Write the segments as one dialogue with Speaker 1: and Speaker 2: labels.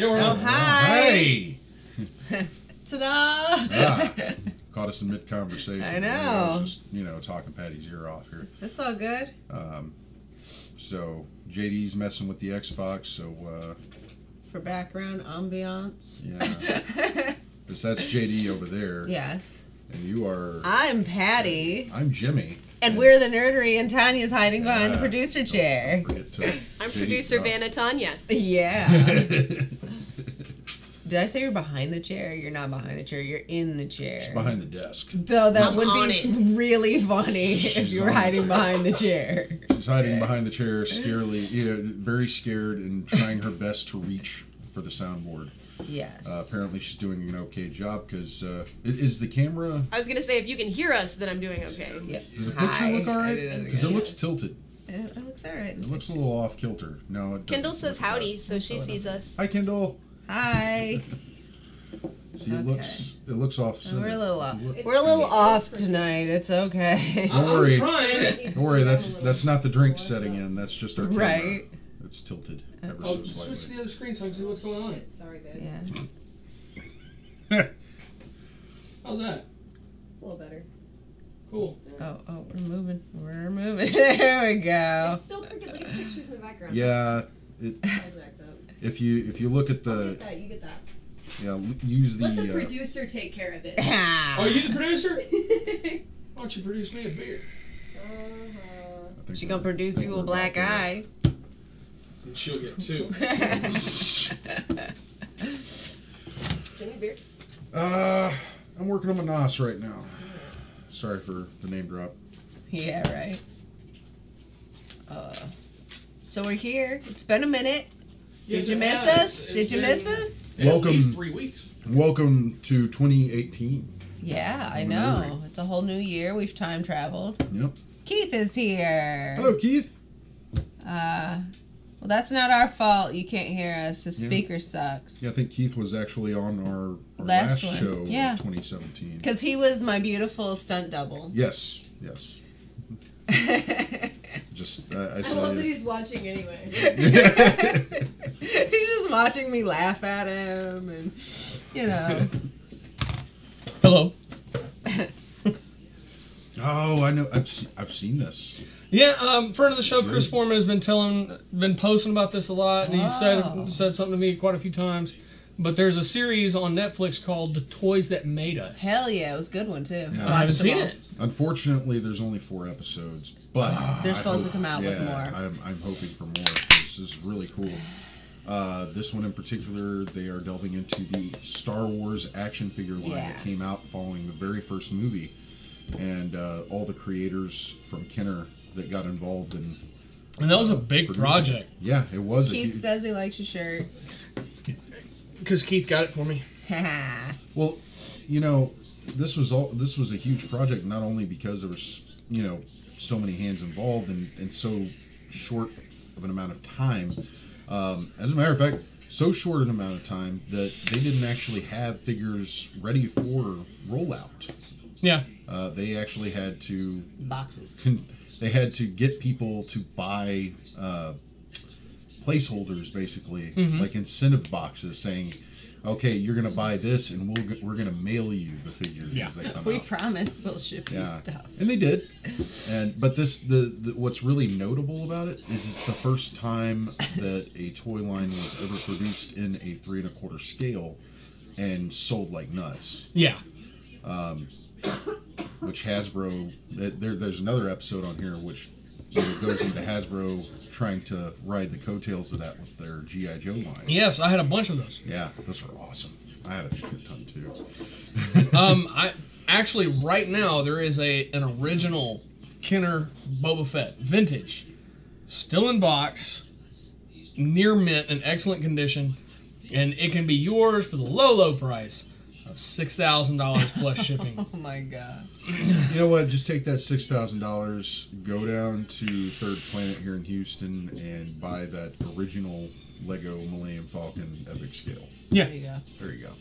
Speaker 1: Yeah, we're on.
Speaker 2: Hi.
Speaker 3: Hey!
Speaker 2: Ta-da!
Speaker 3: Caught us in mid-conversation.
Speaker 2: I know.
Speaker 3: I was just, talking Patty's ear off here.
Speaker 2: That's all good.
Speaker 3: So, JD's messing with the Xbox, so,
Speaker 2: For background ambiance.
Speaker 3: yeah. That's JD over there.
Speaker 2: Yes.
Speaker 3: And you are...
Speaker 2: I'm Patty.
Speaker 3: I'm Jimmy.
Speaker 2: And we're the nerdery, and Tanya's hiding behind the producer chair.
Speaker 3: Don't forget to
Speaker 4: I'm
Speaker 3: JD
Speaker 4: producer Vanna Tanya.
Speaker 2: Yeah. Did I say you're behind the chair? You're not behind the chair. You're in the chair.
Speaker 3: She's behind the desk.
Speaker 2: Though that
Speaker 4: I'm
Speaker 2: would
Speaker 4: on
Speaker 2: be really funny if you were hiding behind the chair.
Speaker 3: She's hiding behind the chair, very scared, and trying her best to reach for the soundboard.
Speaker 2: Yes.
Speaker 3: Apparently, she's doing an okay job because is the camera?
Speaker 4: I was gonna say if you can hear us, then I'm doing okay.
Speaker 2: Yeah.
Speaker 3: Does the picture look
Speaker 2: Hi.
Speaker 3: alright?
Speaker 2: I did it
Speaker 3: Because it
Speaker 2: again.
Speaker 3: looks tilted.
Speaker 2: It looks alright.
Speaker 3: It looks a little off kilter. No, it doesn't.
Speaker 4: Kendall says
Speaker 3: look
Speaker 4: howdy,
Speaker 3: bad.
Speaker 4: so she sees us.
Speaker 3: Hi, Kendall.
Speaker 2: Hi.
Speaker 3: See, it
Speaker 2: Okay.
Speaker 3: looks off.
Speaker 2: We're a little off.
Speaker 3: Look-
Speaker 2: We're a little off tonight. It's okay.
Speaker 3: Don't worry.
Speaker 1: I'm trying.
Speaker 3: Don't worry. That's not the drink setting in. That's just our camera.
Speaker 2: Right.
Speaker 3: It's tilted ever
Speaker 1: Oh,
Speaker 3: so
Speaker 1: switch to
Speaker 3: slightly.
Speaker 1: the other screen so I can see what's going on.
Speaker 4: Sorry, babe.
Speaker 2: Yeah.
Speaker 1: How's that?
Speaker 4: It's a little better.
Speaker 1: Cool.
Speaker 2: Oh, we're moving. We're moving. There we go.
Speaker 4: It's still crooked. Look at the pictures in the background.
Speaker 3: Yeah.
Speaker 4: All jacked up.
Speaker 3: If you look at
Speaker 4: I'll
Speaker 3: the
Speaker 4: get that. You get that.
Speaker 3: use the
Speaker 4: Let the producer take care of it.
Speaker 1: Are you the producer? Why don't you produce me a beer?
Speaker 3: I think
Speaker 2: She
Speaker 3: we're-
Speaker 2: gonna produce
Speaker 3: I think
Speaker 2: you
Speaker 3: we're
Speaker 2: a black
Speaker 3: about
Speaker 2: eye.
Speaker 1: And she'll get two.
Speaker 4: Jimmy beer.
Speaker 3: there. I'm working on my NOS right now. Sorry for the name drop.
Speaker 2: Yeah, right. So we're here. It's been a minute. Did you miss us? Did you miss us?
Speaker 3: Welcome.
Speaker 1: At least 3 weeks.
Speaker 3: Welcome to 2018.
Speaker 2: Yeah, I know. It's a whole new year. We've time traveled.
Speaker 3: Yep.
Speaker 2: Keith is here.
Speaker 3: Hello, Keith.
Speaker 2: Well, that's not our fault. You can't hear us. The
Speaker 3: Yeah.
Speaker 2: speaker sucks.
Speaker 3: Yeah, I think Keith was actually on our
Speaker 2: Last
Speaker 3: last
Speaker 2: one.
Speaker 3: show
Speaker 2: Yeah.
Speaker 3: of 2017.
Speaker 2: Because he was my beautiful stunt double.
Speaker 3: Yes. Just I
Speaker 4: I
Speaker 3: saw
Speaker 4: love that
Speaker 3: you.
Speaker 4: he's watching anyway.
Speaker 2: He's just watching me laugh at him and,
Speaker 1: Hello.
Speaker 3: Oh, I know. I've seen this.
Speaker 1: Yeah, friend of the show, Chris Foreman, has been posting about this a lot, and he said something to me quite a few times. But there's a series on Netflix called The Toys That Made Us.
Speaker 2: Hell yeah, it was a good one too.
Speaker 3: Yeah.
Speaker 1: I haven't seen it.
Speaker 3: Unfortunately, there's only 4 episodes, but
Speaker 2: They're
Speaker 3: I
Speaker 2: supposed
Speaker 3: hope-
Speaker 2: to come out with more.
Speaker 3: I'm hoping for more. This is really cool. This one in particular, they are delving into the Star Wars action figure line that came out following the very first movie, and all the creators from Kenner that got involved in.
Speaker 1: And that was a big
Speaker 3: producing.
Speaker 1: project.
Speaker 3: Yeah, it was.
Speaker 2: Keith says he likes your shirt.
Speaker 1: Because Keith got it for me.
Speaker 3: Well, this was a huge project, not only because there was so many hands involved and so short of an amount of time. As a matter of fact, so short an amount of time that they didn't actually have figures ready for rollout.
Speaker 1: Yeah.
Speaker 3: They actually had to
Speaker 2: Boxes.
Speaker 3: they had to get people to buy placeholders, basically, like incentive boxes, saying, "Okay, you're gonna buy this, and we're gonna mail you the figures as they come
Speaker 2: We
Speaker 3: out."
Speaker 2: promise we'll ship you stuff.
Speaker 3: And they did. But this the what's really notable about it is it's the first time that a toy line was ever produced in a 3 1/4 scale and sold like nuts.
Speaker 1: Yeah.
Speaker 3: Which Hasbro, there's another episode on here which goes into Hasbro trying to ride the coattails of that with their G.I. Joe line.
Speaker 1: Yes, I had a bunch of those.
Speaker 3: Yeah, those were awesome. I had a shit ton too.
Speaker 1: I actually right now there is an original Kenner Boba Fett vintage, still in box, near mint, in excellent condition, and it can be yours for the low price of $6,000 plus shipping.
Speaker 2: Oh my god.
Speaker 3: You know what? Just take that $6,000, go down to Third Planet here in Houston, and buy that original Lego Millennium Falcon Epic Scale.
Speaker 1: Yeah.
Speaker 2: There you go.
Speaker 3: There you go.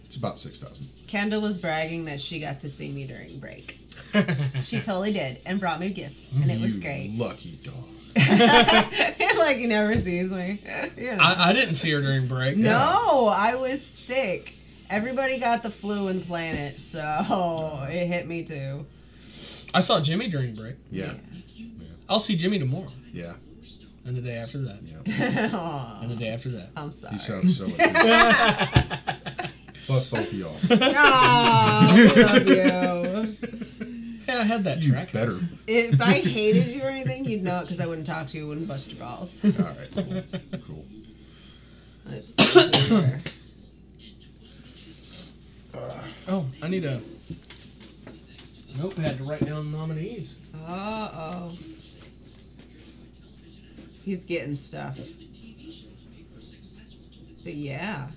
Speaker 3: It's about $6,000.
Speaker 2: Kendall was bragging that she got to see me during break. She totally did, and brought me gifts, and it was
Speaker 3: You
Speaker 2: great.
Speaker 3: lucky dog.
Speaker 2: Like he never sees me. You know.
Speaker 1: I didn't see her during break.
Speaker 2: No, I was sick. Everybody got the flu in Planet, so it hit me too.
Speaker 1: I saw Jimmy during break.
Speaker 3: Yeah.
Speaker 1: I'll see Jimmy tomorrow.
Speaker 3: Yeah.
Speaker 1: And the day after that.
Speaker 3: Yeah.
Speaker 2: Aw,
Speaker 1: And the day after that.
Speaker 2: I'm sorry.
Speaker 3: You sound so Fuck both of y'all.
Speaker 2: Aw, I love you.
Speaker 1: Yeah, I had that
Speaker 3: You
Speaker 1: track.
Speaker 3: better.
Speaker 2: If I hated you or anything, you'd know it because I wouldn't talk to you, wouldn't bust your balls.
Speaker 3: All right. Cool. Cool.
Speaker 2: Let's see here.
Speaker 1: Oh, I need a notepad to write down nominees.
Speaker 2: Uh-oh. He's getting stuff. But yeah.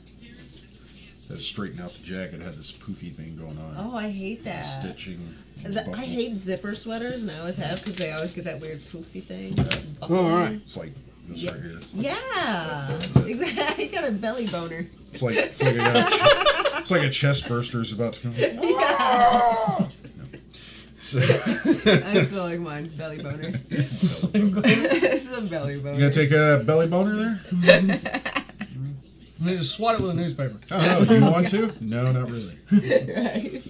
Speaker 3: Had to straighten out the jacket. It had this poofy thing going on.
Speaker 2: Oh, I hate that.
Speaker 3: Stitching.
Speaker 2: I hate zipper sweaters, and I always have because they always get that weird poofy thing.
Speaker 1: Oh, all right.
Speaker 3: It's like this right here.
Speaker 2: Yeah, exactly. You got a belly boner.
Speaker 3: It's like it's like a chest burster is about to come. So,
Speaker 2: I still like mine, belly boner. It's a belly boner.
Speaker 3: you gonna take a belly boner there?
Speaker 1: I need to swat it with a newspaper.
Speaker 3: Oh no, you want to? No, not really.
Speaker 2: Right.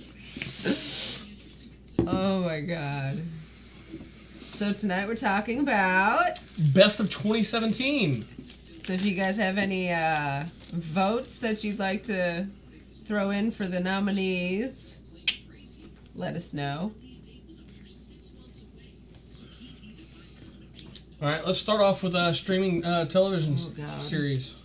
Speaker 2: Oh my god. So tonight we're talking about.
Speaker 1: Best of 2017.
Speaker 2: So if you guys have any votes that you'd like to throw in for the nominees, let us know.
Speaker 1: All right, let's start off with a streaming television
Speaker 2: God.
Speaker 1: series.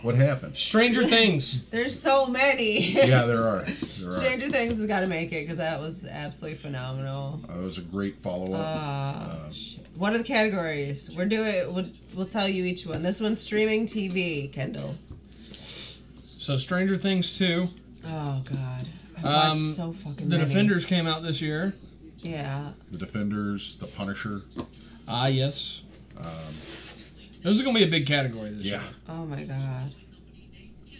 Speaker 3: What happened?
Speaker 1: Stranger Things.
Speaker 2: There's so many.
Speaker 3: Yeah, there are. There are.
Speaker 2: Stranger Things has got to make it because that was absolutely phenomenal.
Speaker 3: It was a great follow-up.
Speaker 2: What are the categories? We'll tell you each one. This one's streaming TV, Kendall.
Speaker 1: So Stranger Things 2.
Speaker 2: Oh God, I watched so fucking
Speaker 1: The
Speaker 2: many.
Speaker 1: Defenders came out this year.
Speaker 2: Yeah.
Speaker 3: The Defenders, The Punisher.
Speaker 1: Ah, yes. This is going to be a big category this year.
Speaker 2: Oh my God.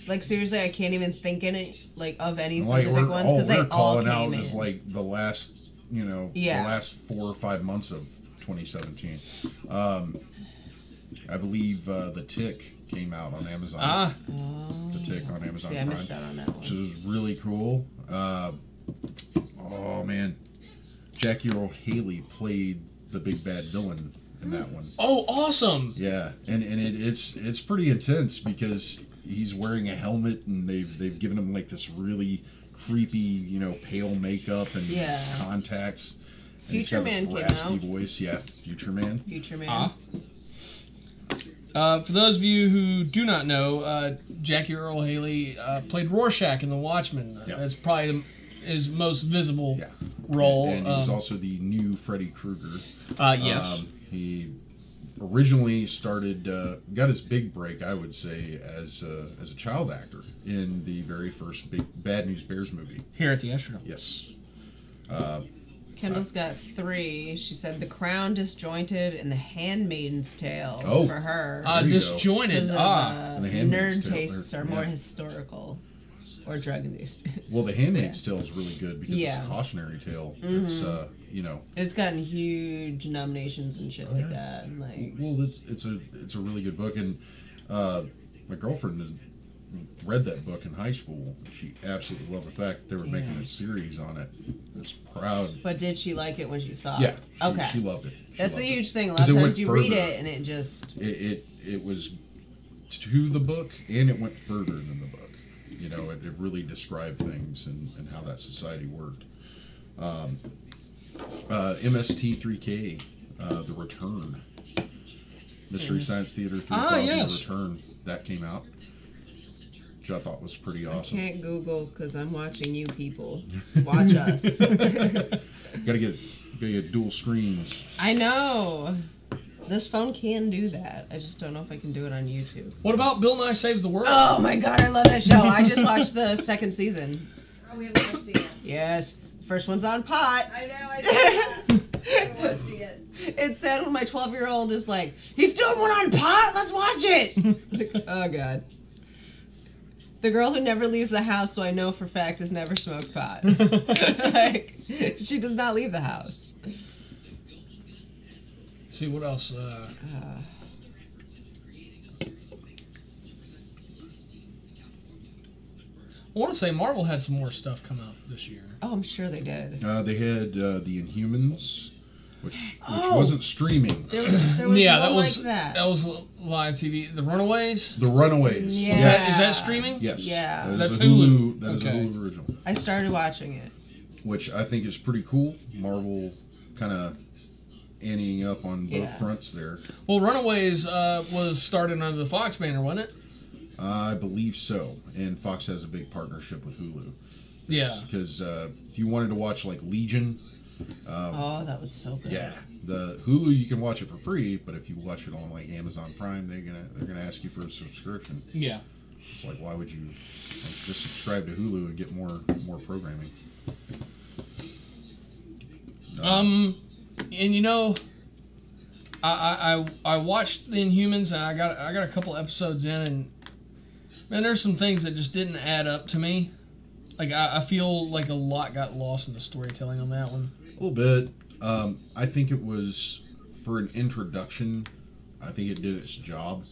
Speaker 2: Like seriously, I can't even think of any
Speaker 3: Like
Speaker 2: specific ones because they
Speaker 3: we're
Speaker 2: all
Speaker 3: calling out
Speaker 2: came in.
Speaker 3: as like the last, the last 4 or 5 months of 2017. I believe The Tick came out on Amazon.
Speaker 1: Ah,
Speaker 3: The Tick on Amazon
Speaker 2: See, I
Speaker 3: Prime,
Speaker 2: missed out on that one.
Speaker 3: which was really cool. Oh man, Jackie Earle Haley played the big bad villain in that one.
Speaker 1: oh, awesome.
Speaker 3: Yeah, and it's pretty intense because he's wearing a helmet and they've given him like this really creepy, pale makeup and these contacts. And he's
Speaker 2: Future
Speaker 3: got this
Speaker 2: Man came
Speaker 3: raspy
Speaker 2: out.
Speaker 3: voice. Yeah, Future Man.
Speaker 2: Future Man.
Speaker 1: For those of you who do not know, Jackie Earle Haley played Rorschach in The Watchmen.
Speaker 3: Yeah.
Speaker 1: That's probably his most visible
Speaker 3: Yeah.
Speaker 1: role.
Speaker 3: And he was also the new Freddy Krueger.
Speaker 1: Yes.
Speaker 3: He originally got his big break, I would say, as a child actor in the very first big Bad News Bears movie.
Speaker 1: Here at the Astrodome.
Speaker 3: Yes.
Speaker 2: Kendall's got 3. She said The Crown, Disjointed, and The Handmaid's Tale
Speaker 3: Oh.
Speaker 2: for her.
Speaker 3: There you go.
Speaker 1: Disjointed.
Speaker 2: Because
Speaker 3: The Handmaid's
Speaker 2: nerd
Speaker 3: Tale,
Speaker 2: tastes are more
Speaker 3: yeah.
Speaker 2: historical or drug-induced.
Speaker 3: Well, The Handmaid's Tale is really good because
Speaker 2: Yeah.
Speaker 3: it's a cautionary tale. It's
Speaker 2: It's gotten huge nominations and shit like that. And
Speaker 3: well, it's a really good book, and my girlfriend has read that book in high school. She absolutely loved the fact that they were making a series on it. I was proud.
Speaker 2: But did she like it when she saw
Speaker 3: Yeah,
Speaker 2: it? Okay.
Speaker 3: she loved it. She
Speaker 2: That's a
Speaker 3: loved it.
Speaker 2: huge thing. A lot
Speaker 3: 'Cause
Speaker 2: of
Speaker 3: it
Speaker 2: times
Speaker 3: went
Speaker 2: you read
Speaker 3: further.
Speaker 2: it and it just...
Speaker 3: It was to the book, and it went further than the book. It really described things and how that society worked. MST3K, The Return. Mystery Science Theater 3000,
Speaker 1: yes.
Speaker 3: The Return. That came out, which I thought was pretty awesome.
Speaker 2: Can't Google because I'm watching you people. Watch us.
Speaker 3: Gotta get dual screens.
Speaker 2: I know. This phone can do that. I just don't know if I can do it on YouTube.
Speaker 1: What about Bill Nye Saves the World?
Speaker 2: Oh my god, I love that show. I just watched the 2nd season.
Speaker 4: Oh, we haven't watched it yet.
Speaker 2: Yes. First one's on pot.
Speaker 4: I know, I haven't watched it yet.
Speaker 2: It's sad when my 12-year-old is like, he's doing one on pot? Let's watch it! Like, oh god. The girl who never leaves the house, so I know for fact, has never smoked pot. Like, she does not leave the house.
Speaker 1: See what else? I want to say Marvel had some more stuff come out this year.
Speaker 2: Oh, I'm sure they did.
Speaker 3: They had the Inhumans, which
Speaker 2: Oh!
Speaker 3: wasn't streaming.
Speaker 2: There was
Speaker 1: Yeah,
Speaker 2: one
Speaker 1: that was
Speaker 2: like
Speaker 1: that was live TV. The Runaways.
Speaker 3: The Runaways.
Speaker 2: Yeah.
Speaker 3: Yes.
Speaker 1: Is that streaming?
Speaker 3: Yes.
Speaker 2: Yeah.
Speaker 1: That's
Speaker 3: a
Speaker 1: Hulu.
Speaker 3: That is a
Speaker 1: Okay.
Speaker 3: Hulu original,
Speaker 2: I started watching it.
Speaker 3: which I think is pretty cool. Marvel kind of anteing up on both
Speaker 2: Yeah.
Speaker 3: fronts there.
Speaker 1: Well, Runaways was started under the Fox banner, wasn't it?
Speaker 3: I believe so. And Fox has a big partnership with Hulu.
Speaker 1: Yeah.
Speaker 3: Because if you wanted to watch like Legion,
Speaker 2: Oh, that was so good.
Speaker 3: yeah, the Hulu you can watch it for free, but if you watch it on like Amazon Prime, they're gonna ask you for a subscription.
Speaker 1: Yeah.
Speaker 3: It's like, why would you just subscribe to Hulu and get more programming?
Speaker 1: And you know, I watched the Inhumans and I got a couple episodes in and man, there's some things that just didn't add up to me. Like I feel like a lot got lost in the storytelling on that one.
Speaker 3: A little bit. I think it was for an introduction. I think it did its job.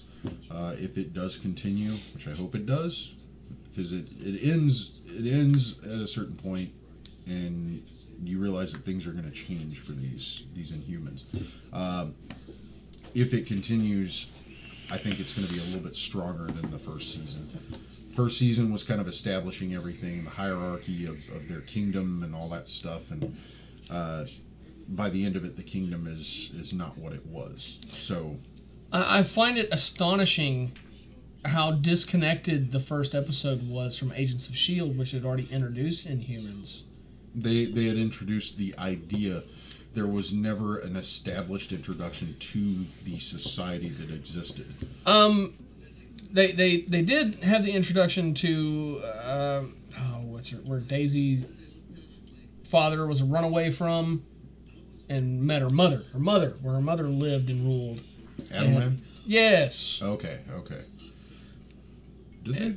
Speaker 3: If it does continue, which I hope it does, because it ends at a certain point, and you realize that things are going to change for these Inhumans. If it continues, I think it's going to be a little bit stronger than the first season. First season was kind of establishing everything, the hierarchy of their kingdom and all that stuff, and by the end of it, the kingdom is not what it was. So
Speaker 1: I find it astonishing how disconnected the first episode was from Agents of S.H.I.E.L.D., which had already introduced Inhumans.
Speaker 3: they had introduced the idea. There was never an established introduction to the society that existed.
Speaker 1: They did have the introduction to where Daisy's father was a runaway from, and met her mother, where her mother lived and ruled.
Speaker 3: Adelan?
Speaker 1: Yes.
Speaker 3: Okay. Did they?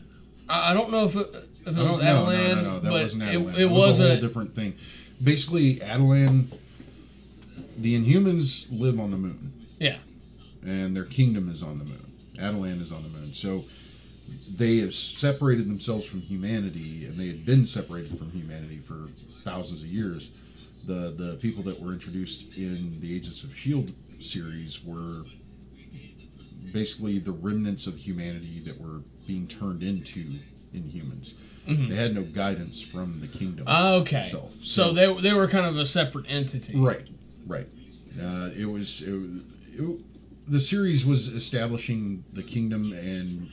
Speaker 1: I don't know if it was
Speaker 3: No,
Speaker 1: Adelan,
Speaker 3: that
Speaker 1: but
Speaker 3: wasn't Adelan.
Speaker 1: it was
Speaker 3: a whole different thing. Basically, Adelan, the Inhumans live on the moon,
Speaker 1: yeah.
Speaker 3: and their kingdom is on the moon. Adelan is on the moon. So they have separated themselves from humanity, and they had been separated from humanity for thousands of years. The people that were introduced in the Agents of S.H.I.E.L.D. series were basically the remnants of humanity that were being turned into Inhumans.
Speaker 1: Mm-hmm.
Speaker 3: They had no guidance from the kingdom
Speaker 1: Okay.
Speaker 3: itself.
Speaker 1: So they were kind of a separate entity.
Speaker 3: Right. The series was establishing the kingdom and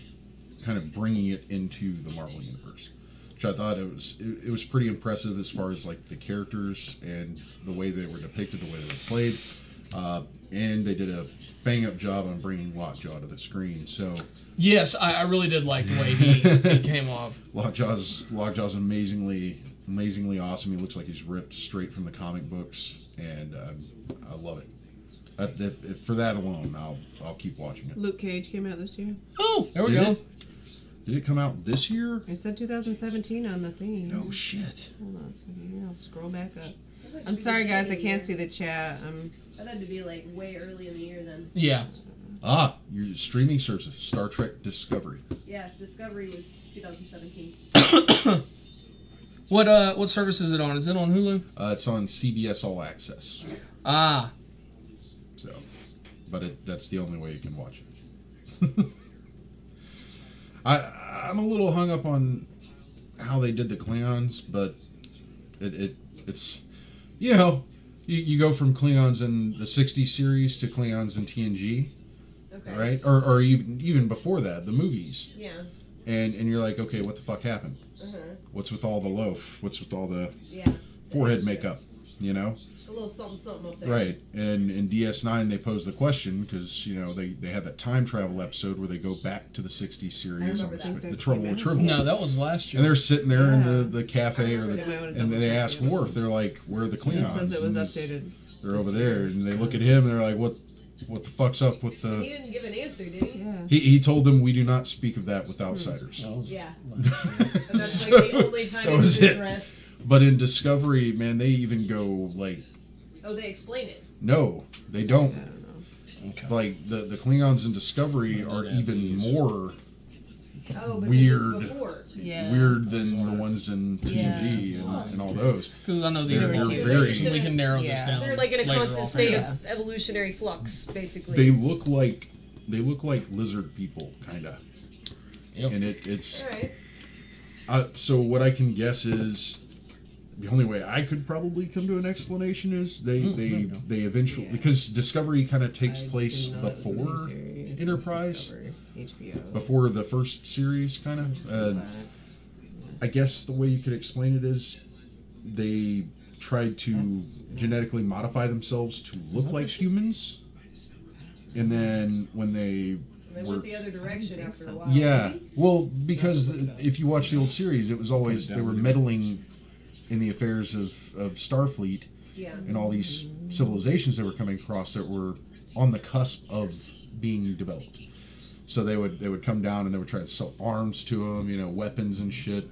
Speaker 3: kind of bringing it into the Marvel universe, which I thought it was pretty impressive as far as like the characters and the way they were depicted, the way they were played, and they did a bang up job on bringing Lockjaw to the screen. So
Speaker 1: Yes, I really did like the way he came off.
Speaker 3: Lockjaw's amazingly awesome. He looks like he's ripped straight from the comic books, and I love it. If for that alone, I'll keep watching it.
Speaker 2: Luke Cage came out this year.
Speaker 1: Oh, there we
Speaker 3: Did
Speaker 1: go.
Speaker 3: it? Did it come out this year?
Speaker 2: I said 2017 on the thing.
Speaker 3: No shit.
Speaker 2: Hold on a second here. I'll scroll back up. I'm sorry, guys. I can't see the chat.
Speaker 4: That had to be like way early in the year then.
Speaker 1: Yeah.
Speaker 3: Your streaming services, Star Trek Discovery.
Speaker 4: Yeah, Discovery was 2017.
Speaker 1: What service is it on? Is it on Hulu?
Speaker 3: It's on CBS All Access.
Speaker 1: Ah.
Speaker 3: So, but that's the only way you can watch it. I'm a little hung up on how they did the Klingons, but it's you go from Klingons in the '60s series to Klingons in TNG,
Speaker 4: Okay.
Speaker 3: right? Or even before that, the movies,
Speaker 4: Yeah.
Speaker 3: and you're like, okay, what the fuck happened?
Speaker 4: Uh-huh.
Speaker 3: What's with all the loaf? What's with all the
Speaker 4: Yeah.
Speaker 3: forehead
Speaker 4: Extra.
Speaker 3: makeup? You know?
Speaker 4: A little something up there.
Speaker 3: Right, and in DS9 they pose the question because they have that time travel episode where they go back to the '60s series on
Speaker 4: remember that.
Speaker 3: the Trouble with Tribbles.
Speaker 1: No, that was last year.
Speaker 3: And they're sitting there in
Speaker 2: Yeah.
Speaker 3: the cafe or and they ask Worf. They're like, "Where are the
Speaker 2: It
Speaker 3: Klingons?"
Speaker 2: says it was
Speaker 3: And
Speaker 2: updated.
Speaker 3: They're over there, and they look at him and they're like, what the fuck's up with
Speaker 4: He
Speaker 3: the?
Speaker 4: didn't give an answer, did he?
Speaker 2: Yeah.
Speaker 3: He told them we do not speak of that with outsiders.
Speaker 4: Yeah. And that's like the only time
Speaker 3: That
Speaker 4: it
Speaker 3: was
Speaker 4: was
Speaker 3: it.
Speaker 4: addressed.
Speaker 3: But in Discovery, man, they even go like,
Speaker 4: Oh, they explain it.
Speaker 3: no, they don't.
Speaker 2: I don't know.
Speaker 1: Okay.
Speaker 3: Like the Klingons in Discovery are even more
Speaker 4: Oh, because
Speaker 3: Weird.
Speaker 4: it's before.
Speaker 2: Yeah.
Speaker 3: weird than the ones in TNG and all those.
Speaker 1: Because I know these
Speaker 3: They're
Speaker 1: are
Speaker 3: very-
Speaker 1: we can narrow
Speaker 2: Yeah.
Speaker 1: this down.
Speaker 4: They're like in a
Speaker 1: later
Speaker 4: constant
Speaker 1: off
Speaker 4: state
Speaker 1: air.
Speaker 4: of evolutionary flux, basically.
Speaker 3: They look like lizard people, kind of.
Speaker 1: Yep.
Speaker 3: And it's
Speaker 4: Alright.
Speaker 3: so what I can guess is the only way I could probably come to an explanation is they eventually, because Discovery kind of takes
Speaker 2: I
Speaker 3: place
Speaker 2: didn't know that was a
Speaker 3: before
Speaker 2: miniseries.
Speaker 3: Enterprise,
Speaker 2: Discovery, HBO.
Speaker 3: before the first series, kind of. I guess the way you could explain it is they tried to genetically modify themselves to look like humans, and then when they
Speaker 4: They
Speaker 3: were
Speaker 4: went the other direction
Speaker 2: think
Speaker 4: after
Speaker 2: so.
Speaker 4: a while.
Speaker 3: yeah, well, because if you watch the old series, it was always they were meddling in the affairs of Starfleet
Speaker 4: Yeah.
Speaker 3: and all these civilizations they were coming across that were on the cusp of being developed. So they would come down and they would try to sell arms to them, weapons and shit,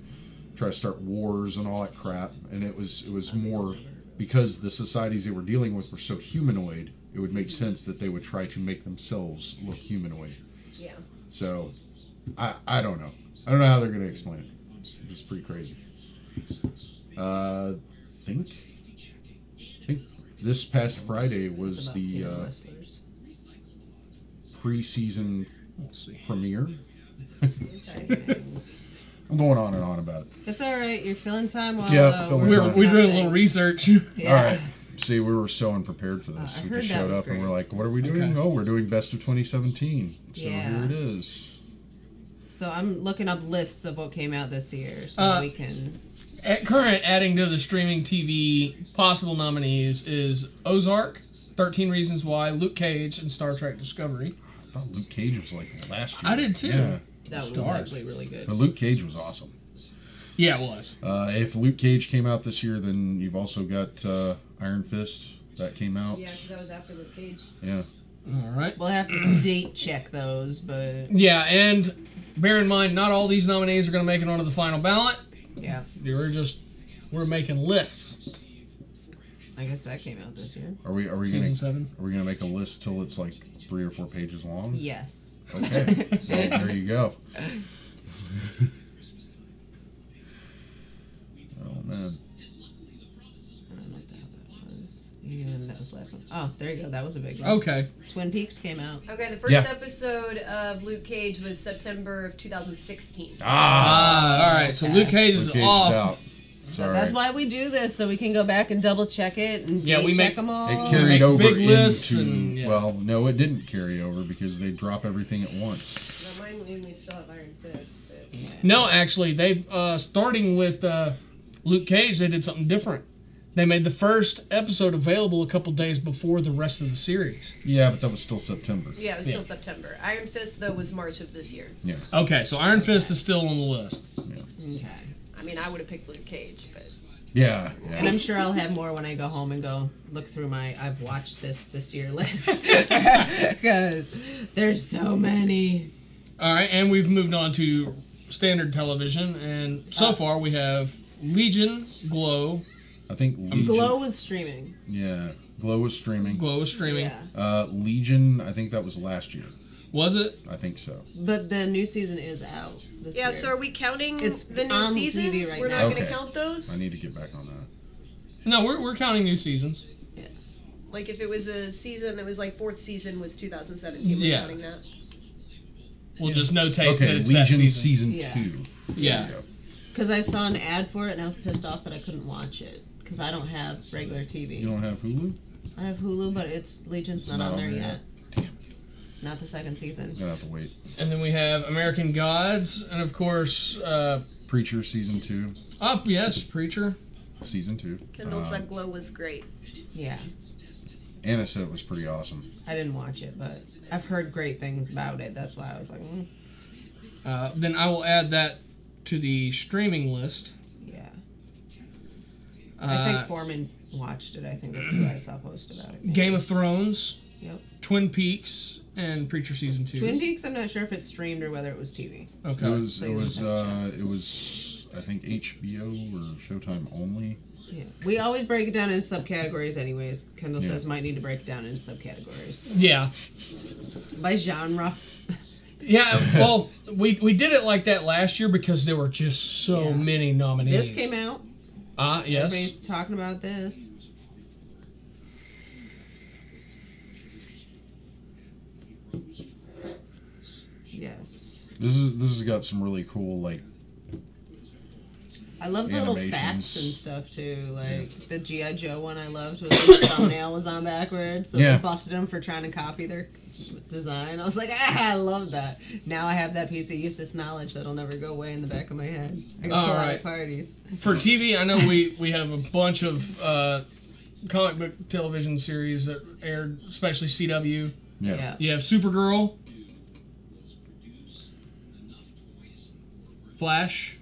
Speaker 3: try to start wars and all that crap. And it was more because the societies they were dealing with were so humanoid. It would make sense that they would try to make themselves look humanoid.
Speaker 4: Yeah.
Speaker 3: So, I don't know. I don't know how they're going to explain it. It's pretty crazy. Think this past Friday was
Speaker 2: About
Speaker 3: the
Speaker 2: female wrestlers.
Speaker 3: pre-season
Speaker 1: Let's see.
Speaker 3: premiere.
Speaker 4: Okay.
Speaker 3: I'm going on and on about it.
Speaker 2: It's all right. You're filling time while
Speaker 3: Yeah, filling
Speaker 2: we're
Speaker 3: time.
Speaker 2: talking
Speaker 1: We're
Speaker 2: about
Speaker 1: doing a little
Speaker 2: things.
Speaker 1: research.
Speaker 2: Yeah.
Speaker 3: All right. See, we were so unprepared for this.
Speaker 2: I
Speaker 3: We
Speaker 2: heard
Speaker 3: just
Speaker 2: that
Speaker 3: showed
Speaker 2: was
Speaker 3: up and
Speaker 2: great.
Speaker 3: we're like, what are we doing?
Speaker 1: Okay.
Speaker 3: Oh, we're doing Best of 2017. So
Speaker 2: Yeah.
Speaker 3: here it is.
Speaker 2: So I'm looking up lists of what came out this year, so
Speaker 1: Uh,
Speaker 2: we can.
Speaker 1: At current, adding to the streaming TV possible nominees is Ozark, 13 Reasons Why, Luke Cage, and Star Trek Discovery.
Speaker 3: I thought Luke Cage was like last year.
Speaker 1: I did too.
Speaker 3: Yeah.
Speaker 2: That was
Speaker 1: Stars.
Speaker 2: actually really good.
Speaker 3: But Luke Cage was awesome.
Speaker 1: Yeah, it was.
Speaker 3: If Luke Cage came out this year, then you've also got Iron Fist that came out.
Speaker 4: Yeah, because that was after the page.
Speaker 3: Yeah.
Speaker 1: All right.
Speaker 2: We'll have to date check those, but
Speaker 1: Yeah, and bear in mind, not all these nominees are going to make it onto the final ballot.
Speaker 2: yeah,
Speaker 1: We're making lists.
Speaker 2: I guess that came out this year.
Speaker 3: Are we
Speaker 1: Season
Speaker 3: gonna
Speaker 1: 7.
Speaker 3: are we gonna make a list till it's like 3 or 4 pages long?
Speaker 2: Yes.
Speaker 3: Okay. Well, there you go. Oh man.
Speaker 2: I don't know what the hell that was. And that was the last one. Oh, there you go. That was a big one.
Speaker 1: Okay.
Speaker 2: Twin Peaks came out.
Speaker 4: Okay, the first
Speaker 3: Yeah.
Speaker 4: episode of Luke Cage was September of 2016.
Speaker 1: All right. So Luke Cage is
Speaker 3: Luke Cage
Speaker 1: off.
Speaker 3: is out.
Speaker 2: So
Speaker 3: Sorry.
Speaker 2: that's why we do this, so we can go back and double check it and
Speaker 1: Yeah,
Speaker 2: date
Speaker 1: we
Speaker 2: check
Speaker 1: make-
Speaker 2: them all.
Speaker 3: It
Speaker 1: make
Speaker 3: carried over
Speaker 1: big lists
Speaker 3: into
Speaker 1: and, yeah.
Speaker 3: well, no, it didn't carry over because they drop everything at once.
Speaker 4: Now, mine mainly still have Iron Fist, but
Speaker 1: No, actually, they've starting with Luke Cage. They did something different. They made the first episode available a couple days before the rest of the series.
Speaker 3: Yeah, but that was still September.
Speaker 4: yeah, it was
Speaker 1: Yeah.
Speaker 4: still September. Iron Fist, though, was March of this year.
Speaker 3: Yeah.
Speaker 1: Okay, so Iron Fist is still on the list.
Speaker 2: Okay.
Speaker 4: I mean, I would have picked Luke Cage, but
Speaker 3: Yeah.
Speaker 2: And I'm sure I'll have more when I go home and go look through my I've watched this year list. Because there's so many.
Speaker 1: All right, and we've moved on to standard television, and so far we have Legion, Glow.
Speaker 3: I think Legion,
Speaker 2: Glow was streaming.
Speaker 3: Yeah. Glow was streaming.
Speaker 1: Glow is streaming.
Speaker 2: Yeah.
Speaker 3: Legion, I think that was last year.
Speaker 1: Was it?
Speaker 3: I think so.
Speaker 2: But the new season is out this
Speaker 4: yeah.
Speaker 2: year.
Speaker 4: So are we counting
Speaker 2: It's
Speaker 4: the new
Speaker 2: on
Speaker 4: seasons?
Speaker 2: TV right
Speaker 4: We're
Speaker 2: now.
Speaker 4: not going to
Speaker 3: Okay.
Speaker 4: count those.
Speaker 3: I need to get back on that.
Speaker 1: No, we're counting new seasons.
Speaker 4: Like if it was a season that was like fourth season was 2017. We're
Speaker 1: Yeah.
Speaker 4: counting that.
Speaker 1: We'll just notate that
Speaker 3: Okay,
Speaker 1: it's that
Speaker 3: Legion
Speaker 1: season.
Speaker 3: season
Speaker 2: Yeah.
Speaker 3: 2.
Speaker 1: Yeah.
Speaker 3: There you go.
Speaker 2: Because I saw an ad for it and I was pissed off that I couldn't watch it. Because I don't have regular TV.
Speaker 3: You don't have Hulu?
Speaker 2: I have Hulu, but Legion's
Speaker 3: It's
Speaker 2: not on there yet. Not the second season.
Speaker 3: You're gonna have to wait.
Speaker 1: And then we have American Gods, and of course,
Speaker 3: Preacher season 2.
Speaker 1: yes, Preacher.
Speaker 3: Season 2.
Speaker 4: Kendall said Glow was great.
Speaker 2: Yeah.
Speaker 3: Anna said it was pretty awesome.
Speaker 2: I didn't watch it, but I've heard great things about it. That's why I was like,
Speaker 1: Then I will add that to the streaming list.
Speaker 2: yeah. I think
Speaker 1: Uh,
Speaker 2: Foreman watched it. I think that's who I saw post about it. maybe.
Speaker 1: Game of Thrones,
Speaker 2: Yep.
Speaker 1: Twin Peaks, and Preacher season 2.
Speaker 2: Twin Peaks, I'm not sure if it's streamed or whether it was TV.
Speaker 1: Okay.
Speaker 3: It was I think HBO or Showtime only.
Speaker 2: Yeah. We always break it down into subcategories anyways. Kendall says might need to break it down into subcategories.
Speaker 1: Yeah.
Speaker 2: By genre.
Speaker 1: Yeah, well, we did it like that last year because there were just so many nominees.
Speaker 2: This came out.
Speaker 1: Yes.
Speaker 2: Everybody's talking about this. Yes.
Speaker 3: This has got some really cool like.
Speaker 2: I love the little
Speaker 3: Animations.
Speaker 2: facts and stuff too. Like the G.I. Joe one I loved was the thumbnail was on backwards. So
Speaker 3: Yeah.
Speaker 2: they busted them for trying to copy their design. I was like, I love that. Now I have that piece of useless knowledge that'll never go away in the back of my head. I can pull out
Speaker 1: Alright.
Speaker 2: at parties.
Speaker 1: For TV, I know we have a bunch of comic book television series that aired, especially CW.
Speaker 3: Yeah.
Speaker 1: You have Supergirl, Flash,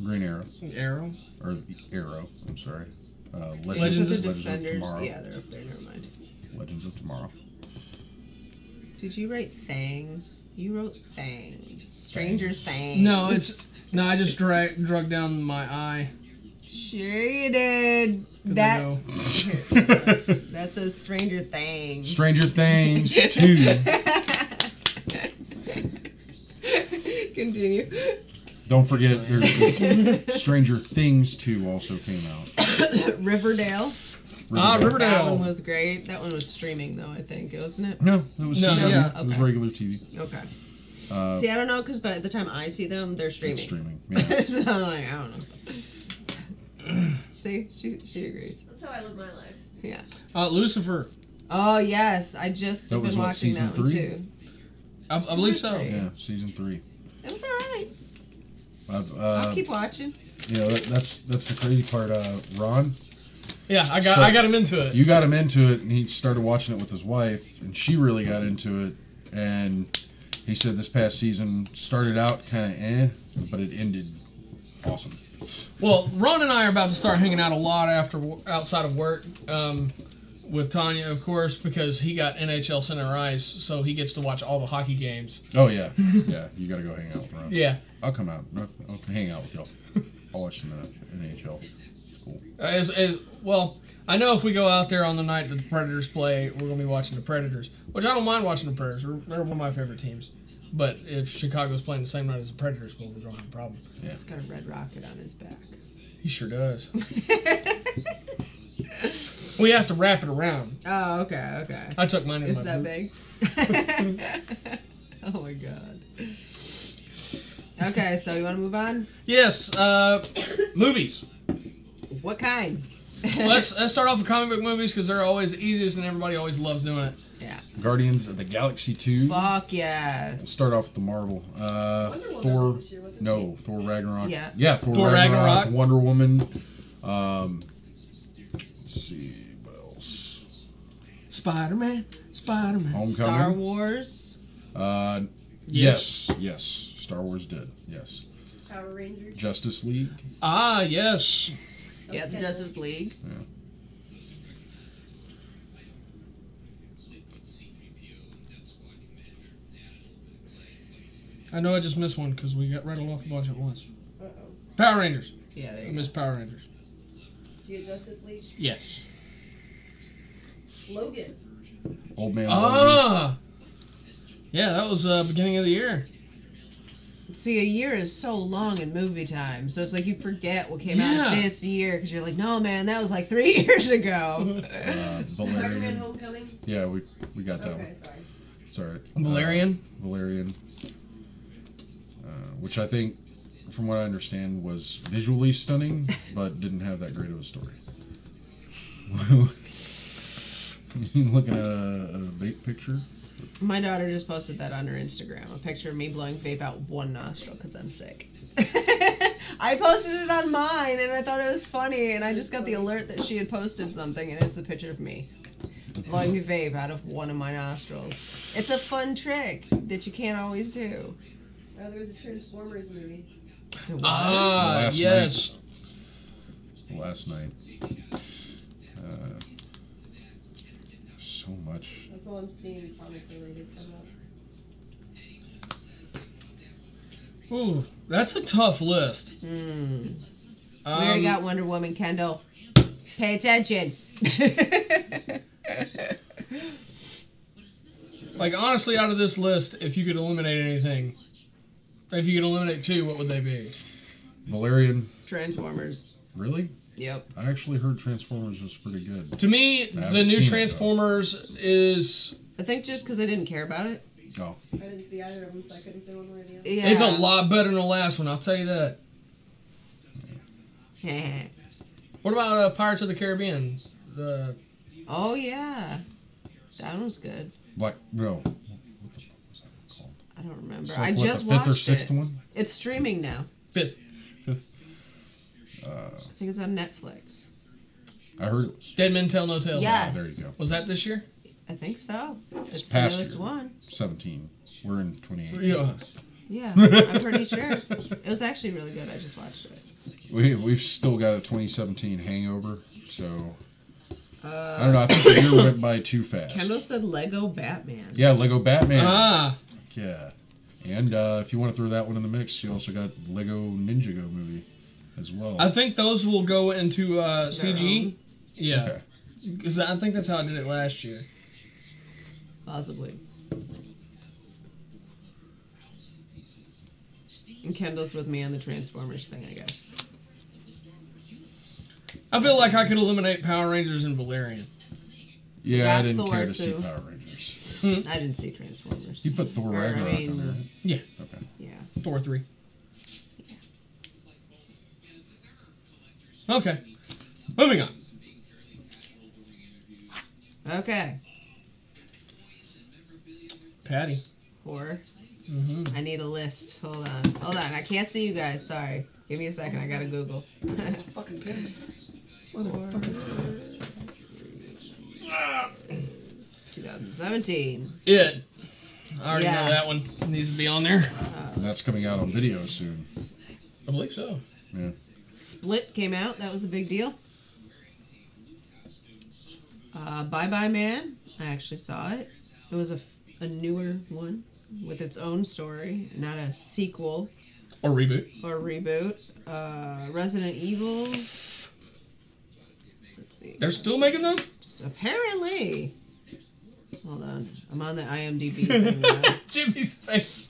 Speaker 3: Green Arrow.
Speaker 1: Arrow.
Speaker 3: Or Arrow, I'm sorry.
Speaker 1: Legends
Speaker 2: The
Speaker 1: of
Speaker 2: Defenders.
Speaker 3: Tomorrow.
Speaker 2: Yeah, they're up there. Never mind.
Speaker 3: Legends of Tomorrow.
Speaker 2: Did you write Things? You wrote Things. Stranger Things.
Speaker 1: No, I just drug down my eye.
Speaker 2: Sure you did.
Speaker 1: 'Cause I
Speaker 2: That
Speaker 1: know.
Speaker 2: that says Stranger Things.
Speaker 3: Stranger Things 2.
Speaker 2: Continue.
Speaker 3: Don't forget, there's Stranger Things 2 also came out.
Speaker 2: Riverdale.
Speaker 1: Riverdale.
Speaker 2: That one was great. That one was streaming though, I think, wasn't it?
Speaker 3: No, it was
Speaker 1: No,
Speaker 3: CW.
Speaker 1: yeah.
Speaker 3: It was
Speaker 2: Okay.
Speaker 3: regular TV.
Speaker 2: Okay. See, I don't know because by the time I see them, they're streaming.
Speaker 3: It's streaming. Yeah.
Speaker 2: So I'm like, I don't know. See, she agrees.
Speaker 4: That's how I live my life.
Speaker 2: Yeah.
Speaker 1: Lucifer.
Speaker 2: Oh yes, I just
Speaker 3: That
Speaker 2: have
Speaker 3: was
Speaker 2: been
Speaker 3: what,
Speaker 2: watching
Speaker 3: season
Speaker 2: that one
Speaker 3: 3?
Speaker 2: too.
Speaker 1: I believe so.
Speaker 2: Super.
Speaker 3: Yeah, season 3.
Speaker 2: It was alright.
Speaker 3: I've,
Speaker 2: I'll keep watching.
Speaker 3: you know, that's the crazy part. Ron,
Speaker 1: Yeah, I got him into it.
Speaker 3: you got him into it, and he started watching it with his wife, and she really got into it. And he said this past season started out kind of but it ended awesome.
Speaker 1: Well, Ron and I are about to start hanging out a lot outside of work with Tanya, of course, because he got NHL Center Ice, so he gets to watch all the hockey games.
Speaker 3: Oh yeah, yeah. You got to go hang out with Ron.
Speaker 1: Yeah.
Speaker 3: I'll come out. I'll hang out with y'all. I'll watch some NHL. It's cool.
Speaker 1: Well, I know if we go out there on the night that the Predators play, we're going to be watching the Predators, which I don't mind watching the Predators. They're one of my favorite teams. But if Chicago's playing the same night as the Predators, well, we're going to have a problem.
Speaker 3: Yeah.
Speaker 2: He's got a red rocket on his back.
Speaker 1: He sure does. Well, he has to wrap it around.
Speaker 2: Oh, okay.
Speaker 1: I took mine in
Speaker 2: It's
Speaker 1: my
Speaker 2: that
Speaker 1: boot.
Speaker 2: big? Oh my god. Okay, so you want to move on?
Speaker 1: Yes, movies.
Speaker 2: What kind?
Speaker 1: Let's start off with comic book movies because they're always the easiest and everybody always loves doing it.
Speaker 2: Yeah.
Speaker 3: Guardians of the Galaxy 2.
Speaker 2: Fuck yes.
Speaker 3: Start off with the Marvel.
Speaker 4: Woman
Speaker 3: Thor.
Speaker 4: was this year, wasn't
Speaker 3: No, Thor Ragnarok.
Speaker 2: Yeah.
Speaker 3: Thor Ragnarok. Wonder Woman. Let's see what else.
Speaker 1: Spider-Man.
Speaker 3: Homecoming.
Speaker 2: Star Wars.
Speaker 3: Yes. Star Wars did. Yes.
Speaker 4: Power Rangers.
Speaker 3: Justice League.
Speaker 1: Ah, yes.
Speaker 2: Yeah, the Justice League.
Speaker 3: Yeah.
Speaker 1: I know I just missed one because we got rattled off a bunch at once.
Speaker 4: Uh-oh.
Speaker 1: Power Rangers.
Speaker 2: Yeah, there
Speaker 1: I
Speaker 2: you go.
Speaker 1: missed Power Rangers.
Speaker 4: Do you get Justice League?
Speaker 1: Yes.
Speaker 4: Logan.
Speaker 3: Old Man Logan.
Speaker 1: Ah! Yeah, that was beginning of the year.
Speaker 2: See, a year is so long in movie time, so it's like you forget what came
Speaker 1: Yeah.
Speaker 2: out this year because you're like, no, man, that was like 3 years ago.
Speaker 4: Spider-Man
Speaker 3: Valerian.
Speaker 4: Homecoming?
Speaker 3: Yeah, we got that
Speaker 4: Okay,
Speaker 3: one.
Speaker 4: sorry.
Speaker 3: It's all right.
Speaker 1: Valerian.
Speaker 3: Valerian. Which I think, from what I understand, was visually stunning, but didn't have that great of a story. Looking at a vape picture.
Speaker 2: My daughter just posted that on her Instagram, a picture of me blowing vape out one nostril because I'm sick. I posted it on mine, and I thought it was funny, and I just got the alert that she had posted something, and it's the picture of me blowing vape out of one of my nostrils. It's a fun trick that you can't always do.
Speaker 4: Oh, there was a Transformers movie.
Speaker 1: Ah,
Speaker 3: Last
Speaker 1: yes.
Speaker 3: Last night. so much.
Speaker 4: That's all I'm seeing comic related come up.
Speaker 1: Ooh, that's a tough list.
Speaker 2: We already got Wonder Woman, Kendall. Pay attention.
Speaker 1: Like, honestly, out of this list, if you could eliminate anything, if you could eliminate two, what would they be?
Speaker 3: Valerian.
Speaker 2: Transformers.
Speaker 3: Really?
Speaker 2: Yep.
Speaker 3: I actually heard Transformers was pretty good.
Speaker 1: To me, the new Transformers is...
Speaker 2: I think just because I didn't care about it.
Speaker 3: Oh.
Speaker 4: I didn't see either of them, so I couldn't say one way or the other.
Speaker 2: Yeah.
Speaker 1: It's a lot better than the last one, I'll tell you that. What about Pirates of the Caribbean?
Speaker 2: Oh, yeah. That one was good.
Speaker 3: No. What the fuck was that called?
Speaker 2: I don't remember.
Speaker 3: It's like,
Speaker 2: I just
Speaker 3: the
Speaker 2: watched
Speaker 3: fifth or sixth
Speaker 2: it.
Speaker 3: one?
Speaker 2: It's streaming now.
Speaker 1: Fifth.
Speaker 2: I think it's on Netflix.
Speaker 3: I heard it was.
Speaker 1: Dead Men Tell No Tales.
Speaker 2: Yes.
Speaker 3: There you go.
Speaker 1: Was that this year?
Speaker 2: I think so. It's the
Speaker 3: past
Speaker 2: newest
Speaker 3: year.
Speaker 2: one.
Speaker 3: 17. We're in 2018.
Speaker 1: Yeah.
Speaker 2: Yeah, I'm pretty sure. It was actually really good. I just watched it.
Speaker 3: We've still got a 2017 hangover, so I don't know. I think the year went by too fast.
Speaker 2: Kendall said Lego Batman.
Speaker 3: Yeah, Lego Batman.
Speaker 1: Ah.
Speaker 3: Yeah, and if you want to throw that one in the mix, you also got Lego Ninjago movie as well.
Speaker 1: I think those will go into CG. Yeah.
Speaker 3: Okay.
Speaker 1: Because I think that's how I did it last year.
Speaker 2: Possibly. And Kendall's with me on the Transformers thing, I guess.
Speaker 1: I feel like I could eliminate Power Rangers and Valerian.
Speaker 3: Yeah,
Speaker 2: Got
Speaker 3: I didn't
Speaker 2: Thor,
Speaker 3: care to see
Speaker 2: too.
Speaker 3: Power Rangers.
Speaker 2: I didn't see Transformers.
Speaker 3: You put Thor
Speaker 2: Or, I
Speaker 3: Ragnarok
Speaker 2: mean,
Speaker 3: on there.
Speaker 1: Yeah.
Speaker 3: Okay.
Speaker 2: Yeah.
Speaker 1: Thor 3. Okay. Moving on.
Speaker 2: Okay.
Speaker 1: Patty.
Speaker 2: Horror.
Speaker 1: Mm-hmm.
Speaker 2: I need a list. Hold on. Hold on. I can't see you guys. Sorry. Give me a second. I gotta Google.
Speaker 4: Fucking good.
Speaker 2: 2017.
Speaker 1: It. I already
Speaker 2: Yeah.
Speaker 1: know that one. It needs to be on there.
Speaker 3: And that's coming out on video soon.
Speaker 1: I believe so.
Speaker 3: Yeah.
Speaker 2: Split came out. That was a big deal. Bye Bye Man. I actually saw it. It was a newer one with its own story, not a sequel
Speaker 1: Or reboot.
Speaker 2: or reboot. Resident Evil. Let's see.
Speaker 1: They're still making them?
Speaker 2: Apparently. Hold on. I'm on the IMDb thing now.
Speaker 1: Jimmy's face.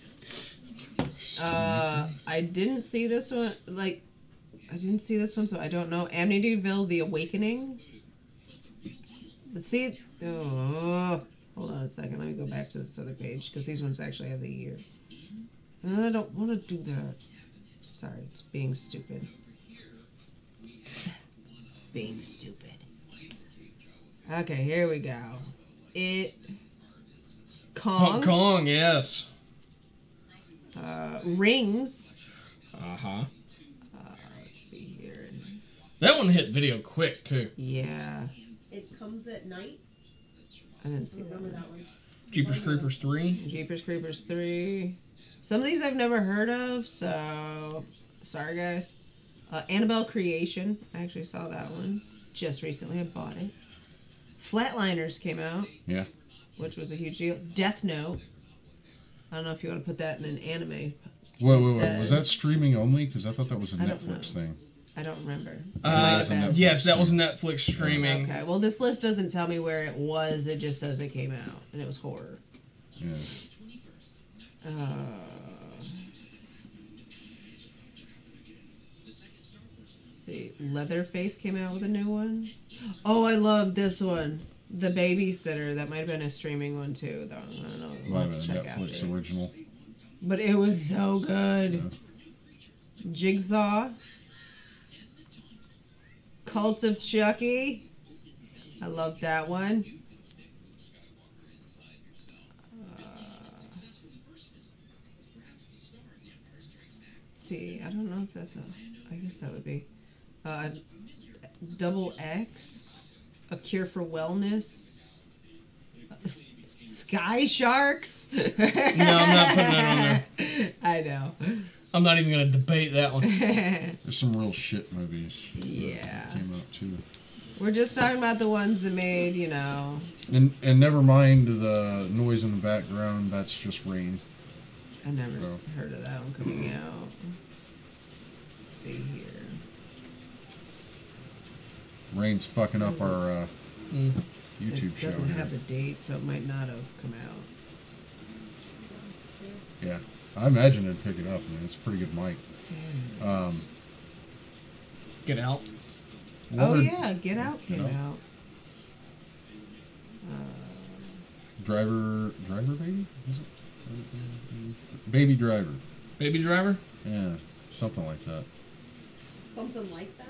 Speaker 2: I didn't see this one. I didn't see this one, so I don't know. Amityville: The Awakening. Let's see. Oh, hold on a second. Let me go back to this other page because these ones actually have the year. I don't want to do that. Sorry, it's being stupid. It's being stupid. Okay, here we go.
Speaker 1: Hong Kong, yes.
Speaker 2: Rings.
Speaker 1: Uh-huh.
Speaker 2: Let's see here.
Speaker 1: That one hit video quick, too.
Speaker 2: Yeah,
Speaker 4: It comes at night.
Speaker 2: I didn't see
Speaker 4: I remember
Speaker 2: that.
Speaker 4: that one.
Speaker 1: Jeepers Creepers 3.
Speaker 2: Jeepers Creepers 3. Some of these I've never heard of, so sorry guys. Annabelle Creation. I actually saw that one just recently. I bought it. Flatliners came out,
Speaker 3: Yeah.
Speaker 2: which was a huge deal. Death Note. I don't know if you want to put that in an anime.
Speaker 3: Wait.
Speaker 2: instead.
Speaker 3: Was that streaming only? Because I thought that was a
Speaker 2: I don't
Speaker 3: Netflix
Speaker 2: know.
Speaker 3: thing.
Speaker 2: I don't remember.
Speaker 3: was a Netflix
Speaker 1: Yes, that was
Speaker 3: thing.
Speaker 1: Netflix streaming.
Speaker 2: Okay, well this list doesn't tell me where it was. It just says it came out, and it was horror.
Speaker 3: Yeah.
Speaker 2: See, Leatherface came out with a new one. Oh, I love this one. The Babysitter. That might have been a streaming one too, though. I don't know. We'll
Speaker 3: Might
Speaker 2: have
Speaker 3: have
Speaker 2: to
Speaker 3: been a
Speaker 2: check
Speaker 3: Netflix
Speaker 2: after.
Speaker 3: original.
Speaker 2: But it was so good. Jigsaw. Cult of Chucky. I love that one. See, I don't know if that's a. I guess that would be. Double X. A Cure for Wellness. Sky Sharks.
Speaker 1: No, I'm not putting that on there.
Speaker 2: I know.
Speaker 1: I'm not even going to debate that one.
Speaker 3: There's some real shit movies.
Speaker 2: Yeah.
Speaker 3: Came out too.
Speaker 2: We're just talking about the ones that made, you know.
Speaker 3: And never mind the noise in the background. That's just rain.
Speaker 2: I never heard of that one coming out. Let's see here.
Speaker 3: Rain's fucking up our YouTube
Speaker 2: It
Speaker 3: show.
Speaker 2: doesn't
Speaker 3: here.
Speaker 2: have the date, so it might not have come out.
Speaker 3: Yeah, I imagine it'd pick it up. I mean, it's a pretty good mic.
Speaker 2: Damn.
Speaker 1: Get out.
Speaker 2: Oh yeah, Get Out came out.
Speaker 3: Driver Baby? Is it? Baby Driver.
Speaker 1: Baby Driver?
Speaker 3: Yeah, something like that.
Speaker 4: Something like that.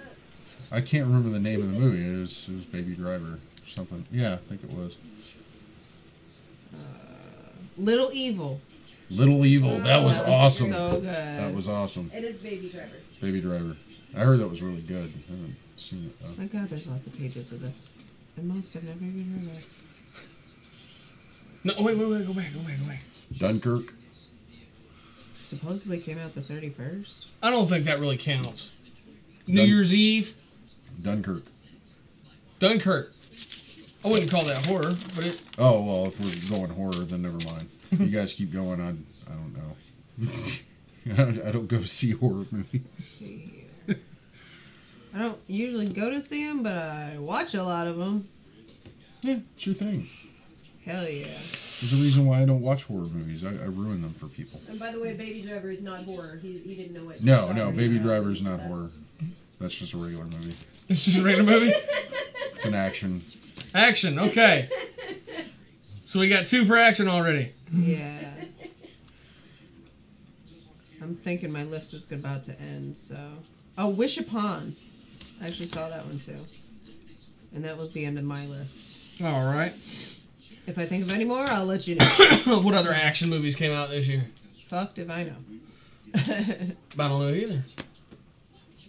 Speaker 3: I can't remember the name of the movie. It was Baby Driver or something. Yeah, I think it was.
Speaker 2: Little Evil.
Speaker 3: Little Evil. That was
Speaker 2: That
Speaker 3: awesome.
Speaker 2: So good.
Speaker 3: That was awesome.
Speaker 4: It is Baby Driver.
Speaker 3: Baby Driver. I heard that was really good. I haven't seen it though.
Speaker 2: My God, there's lots of pages of this, and most I've never even heard of.
Speaker 1: No, wait, go back.
Speaker 3: Dunkirk.
Speaker 2: Supposedly came out the 31st.
Speaker 1: I don't think that really counts. New Year's Eve,
Speaker 3: Dunkirk.
Speaker 1: Dunkirk. I wouldn't call that horror, but it.
Speaker 3: Oh well, if we're going horror, then never mind. You guys keep going. I don't know. I don't go see horror movies.
Speaker 2: Let's see here. I don't usually go to see them, but I watch a lot of them.
Speaker 3: Yeah, it's your thing.
Speaker 2: Hell yeah.
Speaker 3: There's a reason why I don't watch horror movies. I ruin them for people.
Speaker 4: And by the way, Baby Driver is not horror. He didn't know what.
Speaker 3: No, Baby Driver is not horror. That's just a regular movie.
Speaker 1: This is a regular movie?
Speaker 3: It's an action.
Speaker 1: Action, okay. So we got 2 for action already.
Speaker 2: Yeah. I'm thinking my list is about to end, so. Oh, Wish Upon. I actually saw that one too. And that was the end of my list.
Speaker 1: All right.
Speaker 2: If I think of any more, I'll let you know.
Speaker 1: What other action movies came out this year?
Speaker 2: Fucked if I know.
Speaker 1: I don't know either.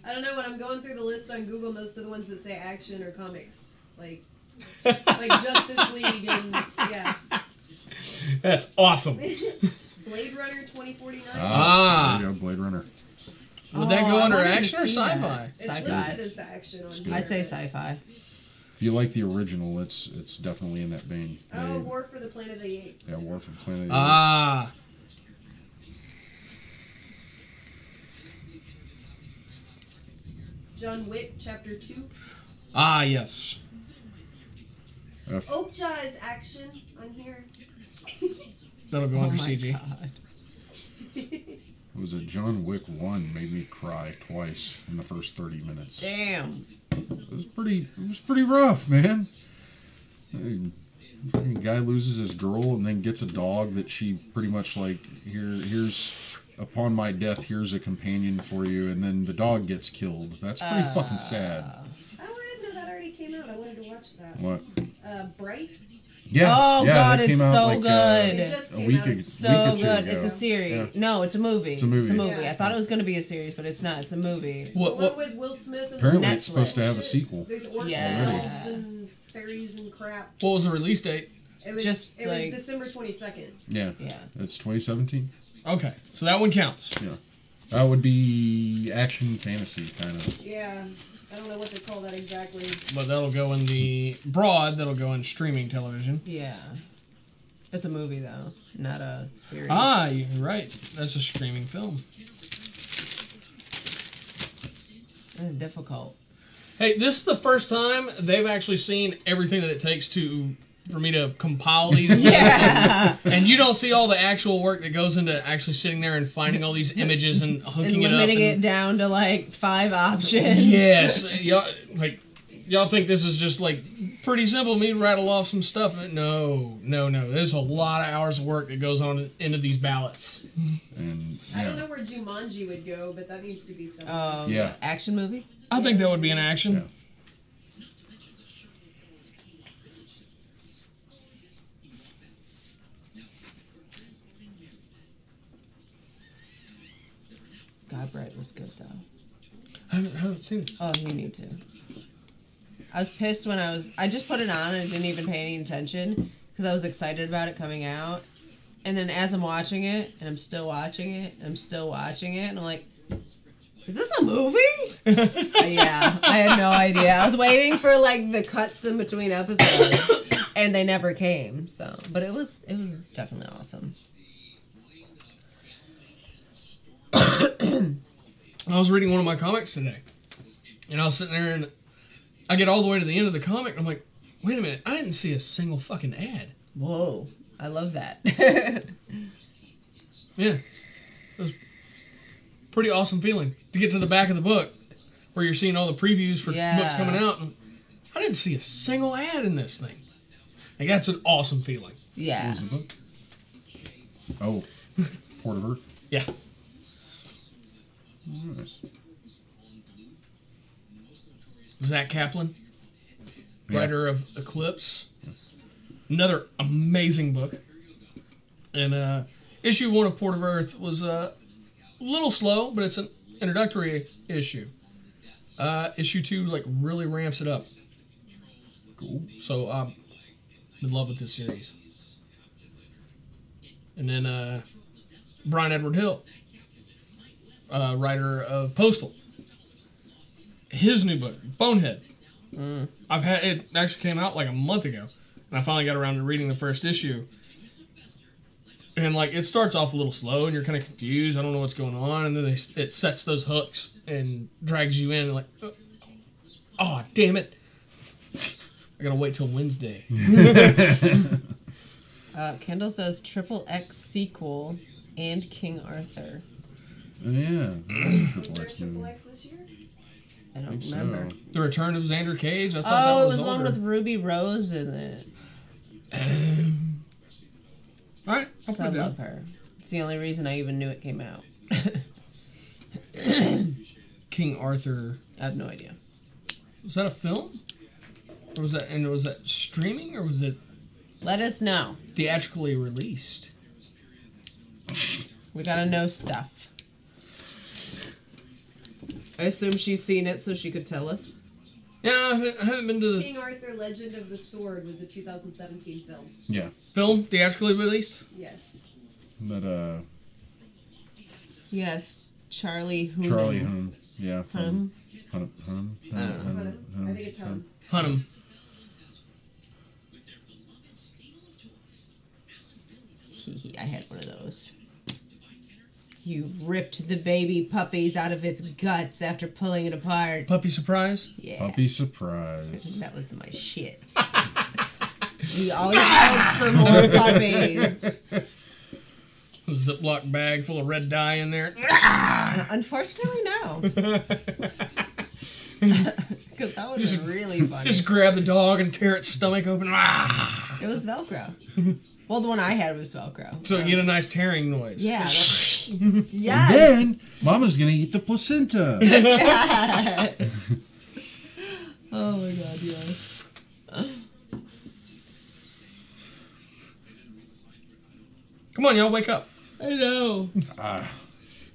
Speaker 4: I don't know. When I'm going through the list on Google, most of the ones that say action are comics, like Justice League and yeah.
Speaker 1: That's awesome.
Speaker 4: Blade Runner 2049.
Speaker 1: Ah.
Speaker 3: There you go, Blade Runner.
Speaker 1: Would that go
Speaker 2: I
Speaker 1: under
Speaker 2: wanted to
Speaker 1: action or
Speaker 2: see that.
Speaker 1: sci-fi?
Speaker 4: It's
Speaker 2: Sci-fi.
Speaker 4: listed as action on here.
Speaker 2: I'd say sci-fi.
Speaker 3: If you like the original, it's definitely in that vein.
Speaker 4: Oh, War for the Planet of the Apes.
Speaker 3: Yeah, War for the Planet of the
Speaker 1: Ah.
Speaker 4: John Wick Chapter 2.
Speaker 1: Ah, yes.
Speaker 3: Apes.
Speaker 4: Oakjaw is action on here.
Speaker 1: That'll go
Speaker 2: Oh
Speaker 1: under
Speaker 2: my
Speaker 1: CG.
Speaker 2: God.
Speaker 3: Was it John Wick 1 made me cry twice in the first 30 minutes.
Speaker 2: Damn.
Speaker 3: It was pretty rough, man. The guy loses his girl and then gets a dog that she pretty much like, here's upon my death, here's a companion for you, and then the dog gets killed. That's pretty fucking sad.
Speaker 4: Oh, I didn't know that already came out. I wanted to watch that.
Speaker 3: What?
Speaker 4: Bright.
Speaker 3: Yeah.
Speaker 2: Oh,
Speaker 3: yeah,
Speaker 2: God,
Speaker 3: that
Speaker 2: it's
Speaker 3: came out
Speaker 2: so
Speaker 3: like,
Speaker 2: good.
Speaker 4: It just
Speaker 3: a
Speaker 4: came
Speaker 3: week
Speaker 4: out.
Speaker 3: ago.
Speaker 2: So
Speaker 3: week or two
Speaker 2: good.
Speaker 3: ago.
Speaker 2: It's a series.
Speaker 3: Yeah.
Speaker 2: No, it's a movie.
Speaker 3: It's a movie.
Speaker 4: Yeah.
Speaker 2: I thought it was going to be a series, but it's not. It's a movie.
Speaker 4: The
Speaker 1: What?
Speaker 4: one with Will Smith. And
Speaker 3: Apparently
Speaker 2: Netflix.
Speaker 3: it's supposed to have a sequel.
Speaker 4: There's orcs
Speaker 2: Yeah.
Speaker 4: and elves and fairies and crap.
Speaker 1: What was the release date?
Speaker 4: It was
Speaker 2: Just,
Speaker 4: it was
Speaker 2: like-
Speaker 4: December 22nd.
Speaker 3: Yeah.
Speaker 2: Yeah.
Speaker 3: It's 2017.
Speaker 1: Okay, so that one counts.
Speaker 3: Yeah. That would be action fantasy kind of.
Speaker 4: Yeah, I don't know what they call that exactly.
Speaker 1: But that'll go in the broad. That'll go in streaming television.
Speaker 2: Yeah. It's a movie, though, not a series.
Speaker 1: Ah, you're right. That's a streaming film.
Speaker 2: Difficult.
Speaker 1: Hey, this is the first time they've actually seen everything that it takes for me to compile these lists.
Speaker 2: Yeah.
Speaker 1: And you don't see all the actual work that goes into actually sitting there and finding all these images and
Speaker 2: And
Speaker 1: hooking it up.
Speaker 2: limiting it
Speaker 1: and-
Speaker 2: down to, like, 5 options.
Speaker 1: Yes, y'all think this is just like pretty simple? Me rattle off some stuff? No. There's a lot of hours of work that goes on into these ballots.
Speaker 3: And
Speaker 4: I don't
Speaker 3: yeah.
Speaker 4: know where Jumanji would go, but that needs to be something.
Speaker 3: Yeah.
Speaker 2: Action movie?
Speaker 1: I think that would be an action.
Speaker 3: Yeah.
Speaker 2: God, Brett was good, though.
Speaker 1: I haven't seen it.
Speaker 2: Oh, you need to. I was pissed when I just put it on and didn't even pay any attention because I was excited about it coming out. And then as I'm watching it, and I'm still watching it, and I'm still watching it, and I'm like, is this a movie? Yeah, I had no idea. I was waiting for like the cuts in between episodes, and they never came. So, but it was definitely awesome.
Speaker 1: I was reading one of my comics today, and I was sitting there, and I get all the way to the end of the comic, and I'm like, wait a minute, I didn't see a single fucking ad.
Speaker 2: Whoa, I love that.
Speaker 1: Yeah. It was a pretty awesome feeling to get to the back of the book where you're seeing all the previews for books coming out. And I didn't see a single ad in this thing. Like, that's an awesome feeling.
Speaker 3: What
Speaker 2: Yeah.
Speaker 3: was the book? Oh, Port of Earth.
Speaker 1: Yeah.
Speaker 3: Nice.
Speaker 1: Zach Kaplan,
Speaker 3: Yeah.
Speaker 1: writer of Eclipse. Another amazing book. And issue 1 of Port of Earth was a little slow, but it's an introductory issue. Issue 2 like really ramps it up.
Speaker 3: Cool.
Speaker 1: So I'm in love with this series. And then Brian Edward Hill, writer of Postal. His new book, Bonehead. It actually came out like a month ago, and I finally got around to reading the first issue. And like it starts off a little slow, and you're kind of confused. I don't know what's going on, and then it sets those hooks and drags you in. And like, oh damn it! I gotta wait till Wednesday.
Speaker 2: Kendall says Triple X sequel and King Arthur.
Speaker 3: Yeah.
Speaker 4: Was there a Triple X this year?
Speaker 2: I don't
Speaker 3: Think
Speaker 2: remember.
Speaker 3: so.
Speaker 1: The Return of Xander Cage. I thought
Speaker 2: Oh,
Speaker 1: that
Speaker 2: it
Speaker 1: was
Speaker 2: was the one
Speaker 1: older.
Speaker 2: with Ruby Rose, isn't it?
Speaker 1: All right, I'll
Speaker 2: So
Speaker 1: put
Speaker 2: I
Speaker 1: it down.
Speaker 2: love her. It's the only reason I even knew it came out.
Speaker 1: King Arthur.
Speaker 2: I have no idea.
Speaker 1: Was that a film? Or was that streaming or was it
Speaker 2: Let us know.
Speaker 1: theatrically released?
Speaker 2: We gotta know stuff. I assume she's seen it so she could tell us.
Speaker 1: Yeah, I haven't been to the
Speaker 4: King Arthur: Legend of the Sword was a 2017 film.
Speaker 3: Yeah.
Speaker 1: film theatrically released.
Speaker 4: Yes.
Speaker 3: But
Speaker 2: Yes, Charlie Hunnam.
Speaker 3: Charlie Hunnam. Yeah.
Speaker 2: Hunnam?
Speaker 3: Hunnam.
Speaker 4: I think it's him.
Speaker 1: Hunt 'em.
Speaker 2: I had one of those. You ripped the baby puppies out of its guts after pulling it apart.
Speaker 1: Puppy surprise.
Speaker 2: Yeah.
Speaker 3: Puppy surprise.
Speaker 2: That was my shit. We always hope for more puppies.
Speaker 1: A Ziploc bag full of red dye in there.
Speaker 2: Unfortunately, no. Because that was really funny.
Speaker 1: Just grab the dog and tear its stomach open.
Speaker 2: It was Velcro. Well, the one I had was Velcro.
Speaker 1: So you get a nice tearing noise.
Speaker 2: Yeah. Yes.
Speaker 3: And then Mama's gonna eat the placenta.
Speaker 2: Oh my god, yes.
Speaker 1: Come on, y'all, wake up.
Speaker 2: I know.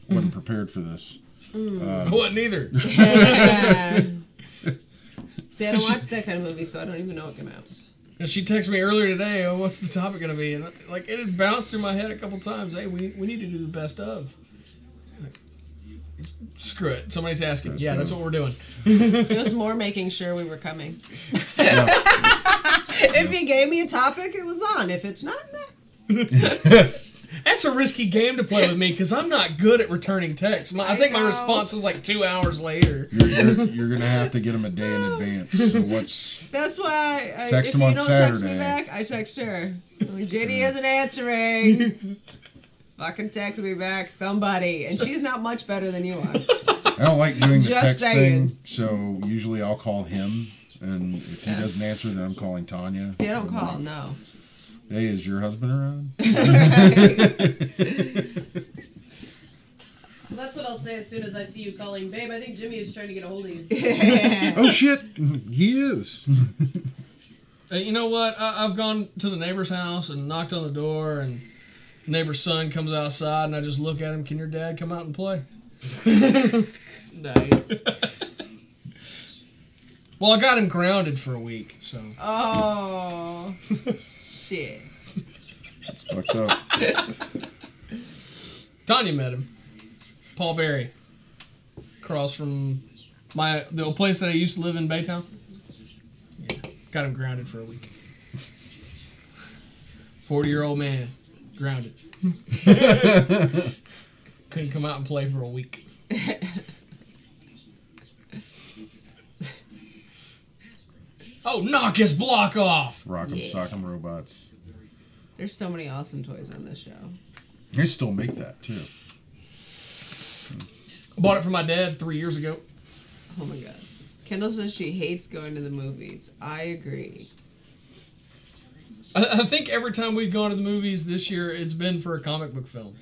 Speaker 3: Wasn't prepared for this.
Speaker 1: I wasn't either.
Speaker 2: See, I don't watch that kind of movie, so I don't even know what came out.
Speaker 1: And she texted me earlier today, oh, what's the topic going to be? And like it had bounced through my head a couple times. Hey, we need to do the best of. Like, screw it. Somebody's asking.
Speaker 3: Best
Speaker 1: yeah,
Speaker 3: of.
Speaker 1: that's what we're doing.
Speaker 2: It was more making sure we were coming.
Speaker 3: Yeah.
Speaker 2: If he gave me a topic, it was on. If it's not, nah.
Speaker 1: That's a risky game to play with me because I'm not good at returning texts. I think my
Speaker 2: know.
Speaker 1: response was like 2 hours later.
Speaker 3: You're gonna have to get them a day in advance. So
Speaker 2: That's why
Speaker 3: Text
Speaker 2: if
Speaker 3: him
Speaker 2: you
Speaker 3: on
Speaker 2: don't text me
Speaker 3: Saturday.
Speaker 2: back, I text her. Like, JD isn't answering. Fucking text me back, somebody. And she's not much better than you are.
Speaker 3: I don't like doing the
Speaker 2: Just
Speaker 3: text
Speaker 2: saying.
Speaker 3: thing, so usually I'll call him, and if he doesn't answer, then I'm calling Tanya.
Speaker 2: See, I don't
Speaker 3: I'm
Speaker 2: call,
Speaker 3: like,
Speaker 2: no.
Speaker 3: Hey, is your husband around?
Speaker 4: So that's what I'll say as soon as I see you calling. Babe, I think Jimmy is trying to get a hold of you.
Speaker 3: Oh shit, he is.
Speaker 1: You know what? I've gone to the neighbor's house and knocked on the door, and the neighbor's son comes outside, and I just look at him. Can your dad come out and play?
Speaker 2: Nice.
Speaker 1: Well, I got him grounded for a week, so.
Speaker 2: Oh, shit.
Speaker 3: That's fucked up.
Speaker 1: Tanya met him. Paul Berry. Across from The old place that I used to live in, Baytown. Yeah, got him grounded for a week. 40-year-old man, grounded. Couldn't come out and play for a week. Oh, knock his block off!
Speaker 3: Rock'em Sock'em Robots.
Speaker 2: There's so many awesome toys on this show.
Speaker 3: They still make that too.
Speaker 1: Bought it for my dad 3 years ago.
Speaker 2: Oh my god. Kendall says she hates going to the movies. I agree.
Speaker 1: I think every time we've gone to the movies this year, it's been for a comic book film.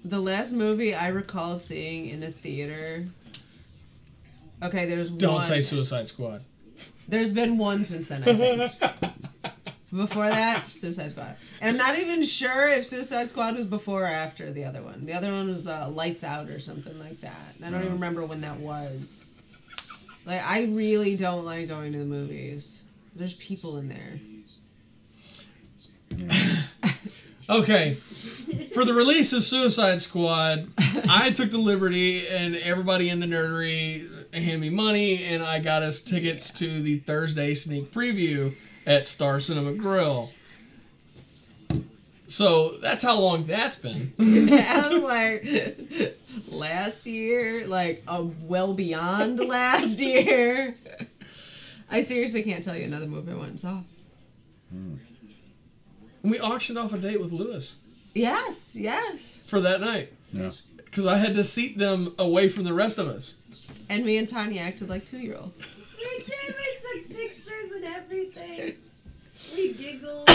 Speaker 2: The last movie I recall seeing in a theater. Okay, there's one.
Speaker 1: Don't say Suicide Squad.
Speaker 2: There's been one since then, I think. Before that, Suicide Squad. And I'm not even sure if Suicide Squad was before or after the other one. The other one was Lights Out or something like that. And I don't even remember when that was. Like, I really don't like going to the movies. There's people in there.
Speaker 3: Yeah.
Speaker 1: Okay. For the release of Suicide Squad, I took the liberty and everybody in the nerdery handed me money and I got us tickets to the Thursday sneak preview at Star Cinema Grill. So that's how long that's been.
Speaker 2: I was like, last year, like well beyond last year. I seriously can't tell you another movie I went and saw.
Speaker 1: And we auctioned off a date with Lewis.
Speaker 2: Yes, yes.
Speaker 1: For that night.
Speaker 3: Yeah.
Speaker 1: Because I had to seat them away from the rest of us.
Speaker 2: And me and Tanya acted like 2-year-olds.
Speaker 4: We did. We took pictures and everything. We giggled.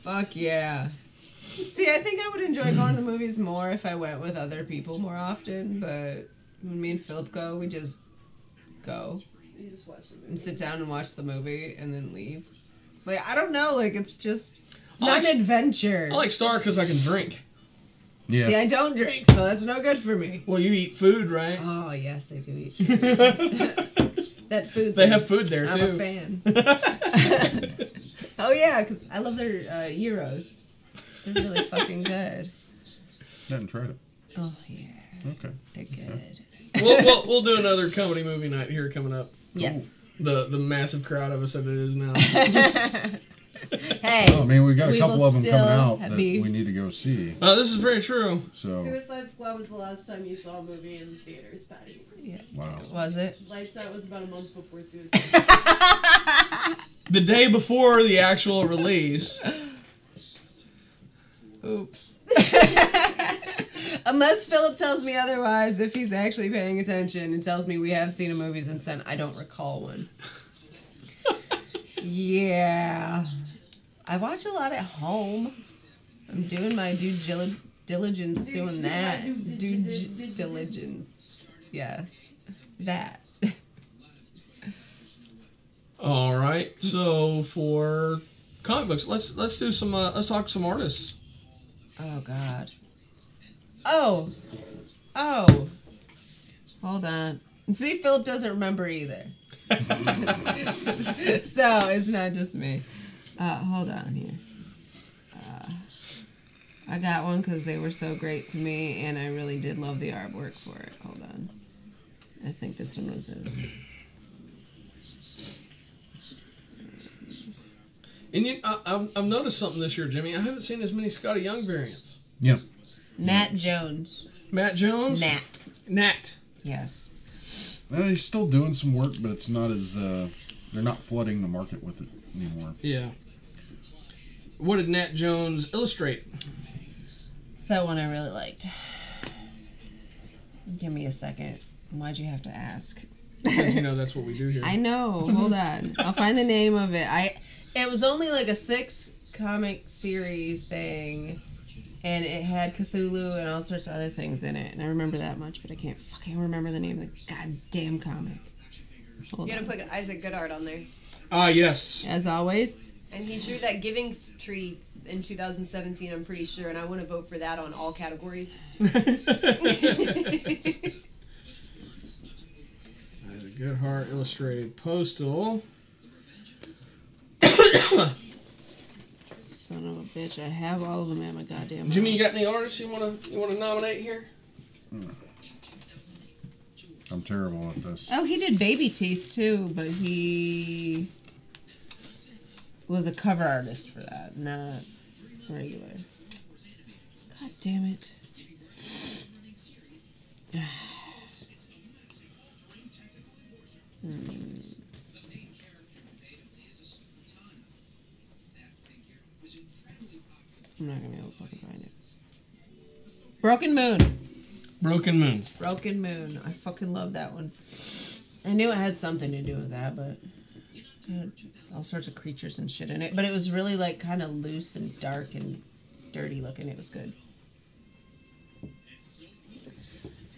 Speaker 2: Fuck yeah. See, I think I would enjoy going to the movies more if I went with other people more often, but when me and Philip go, we just go
Speaker 4: You just watch the movie.
Speaker 2: and sit down and watch the movie and then leave. Like, I don't know, like, it's just, it's
Speaker 1: I
Speaker 2: not
Speaker 1: like-
Speaker 2: an adventure.
Speaker 1: I like Star because I can drink.
Speaker 3: Yeah.
Speaker 2: See, I don't drink, so that's no good for me.
Speaker 1: Well, you eat food, right?
Speaker 2: Oh, yes, I do eat. That food
Speaker 1: They
Speaker 2: thing.
Speaker 1: have food there,
Speaker 2: I'm
Speaker 1: too.
Speaker 2: a fan. Oh, yeah, because I love their gyros. They're really fucking good.
Speaker 3: Haven't tried it.
Speaker 2: Oh, yeah.
Speaker 3: Okay.
Speaker 2: They're good.
Speaker 1: We'll do another comedy movie night here coming up.
Speaker 2: Yes.
Speaker 1: The massive crowd of us that it is now.
Speaker 2: Hey.
Speaker 3: I mean, we got a
Speaker 2: We
Speaker 3: couple
Speaker 2: will
Speaker 3: of them coming
Speaker 2: still
Speaker 3: out that
Speaker 2: be-
Speaker 3: we need to go see.
Speaker 1: This is very true.
Speaker 3: So,
Speaker 4: Suicide Squad was the last time you saw a movie in theaters, Patty.
Speaker 2: Yeah.
Speaker 3: wow.
Speaker 2: Was it?
Speaker 4: Lights Out was about a month before Suicide.
Speaker 1: The day before the actual release.
Speaker 2: Oops. Unless Philip tells me otherwise, if he's actually paying attention and tells me we have seen a movie since then, I don't recall one. Yeah. I watch a lot at home. I'm doing my due diligence doing that. Due diligence. Yes. That.
Speaker 1: All right. So for comic books, let's do some. Let's talk some artists.
Speaker 2: Oh, God. Oh. Hold on. See, Philip doesn't remember either. So, it's not just me. Hold on here. I got one because they were so great to me, and I really did love the artwork for it. Hold on. I think this one was his.
Speaker 1: And I've noticed something this year, Jimmy. I haven't seen as many Scotty Young variants.
Speaker 3: Yeah.
Speaker 2: Nat Jones.
Speaker 1: Matt Jones. Nat.
Speaker 2: Yes.
Speaker 3: He's still doing some work, but it's not as they're not flooding the market with it anymore.
Speaker 1: Yeah. What did Nat Jones illustrate?
Speaker 2: That one I really liked. Give me a second. Why'd you have to ask?
Speaker 1: Because that's what we do here.
Speaker 2: I know. Hold on. I'll find the name of it. It was only like a 6-comic series thing, and it had Cthulhu and all sorts of other things in it. And I remember that much, but I can't fucking remember the name of the goddamn comic. Hold
Speaker 4: You
Speaker 2: on.
Speaker 4: gotta put Isaac Goodard on there.
Speaker 1: Yes.
Speaker 2: As always.
Speaker 4: And he drew that Giving Tree in 2017, I'm pretty sure, and I want to vote for that on all categories.
Speaker 1: Goodhart illustrated Postal.
Speaker 2: Son of a bitch! I have all of them at my goddamn house.
Speaker 1: Jimmy, you got any artists you wanna nominate here?
Speaker 3: I'm terrible at this.
Speaker 2: Oh, he did Baby Teeth too, but he was a cover artist for that, not regular. God damn it. I'm not gonna be able to fucking find it. Broken Moon.
Speaker 1: Broken Moon.
Speaker 2: Broken Moon. I fucking love that one. I knew it had something to do with that, but it had all sorts of creatures and shit in it. But it was really like kind of loose and dark and dirty looking. It was good.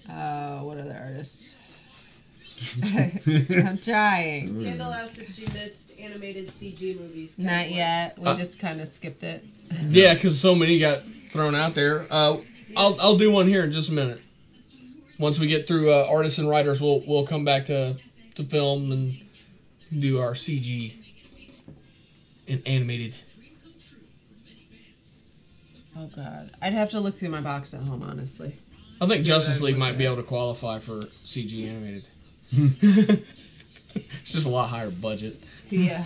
Speaker 2: What other artists? I'm trying.
Speaker 4: Kendall asked if she missed animated CG movies.
Speaker 2: Not yet. We just kind of skipped it.
Speaker 1: Yeah, because so many got thrown out there. I'll do one here in just a minute. Once we get through artists and writers, we'll come back to film and do our CG and animated.
Speaker 2: Oh god, I'd have to look through my box at home, honestly.
Speaker 1: I think
Speaker 2: See
Speaker 1: Justice
Speaker 2: what I'd
Speaker 1: League
Speaker 2: look
Speaker 1: might be
Speaker 2: at.
Speaker 1: able to qualify for CG animated. It's just a lot higher budget.
Speaker 2: Yeah.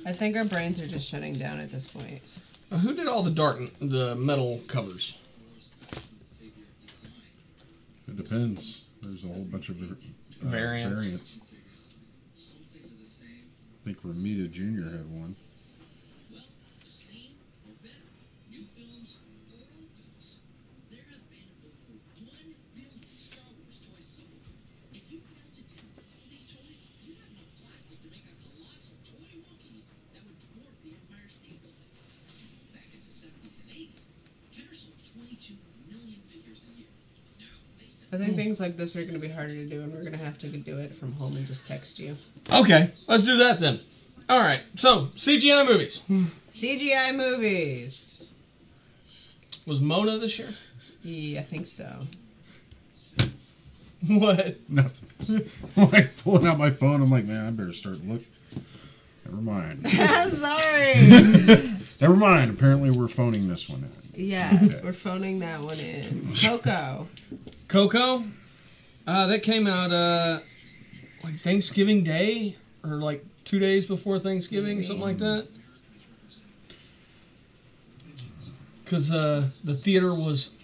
Speaker 2: I think our brains are just shutting down at this point.
Speaker 1: Who did all the metal covers?
Speaker 3: It depends. There's a whole bunch of
Speaker 1: Variants.
Speaker 3: I think Ramita Jr. had one.
Speaker 2: I think things like this are going to be harder to do, and we're going to have to do it from home and just text you.
Speaker 1: Okay, let's do that then. All right, so CGI movies.
Speaker 2: CGI movies.
Speaker 1: Was Mona this year?
Speaker 2: Yeah, I think so.
Speaker 1: What?
Speaker 3: Nothing. Like pulling out my phone, I'm like, man, I better start look. Never mind.
Speaker 2: I'm sorry.
Speaker 3: Never mind. Apparently, we're phoning this one in.
Speaker 2: Yes, we're phoning that one in.
Speaker 1: Coco? That came out like Thanksgiving Day or like 2 days before Thanksgiving, something like that. Because the theater was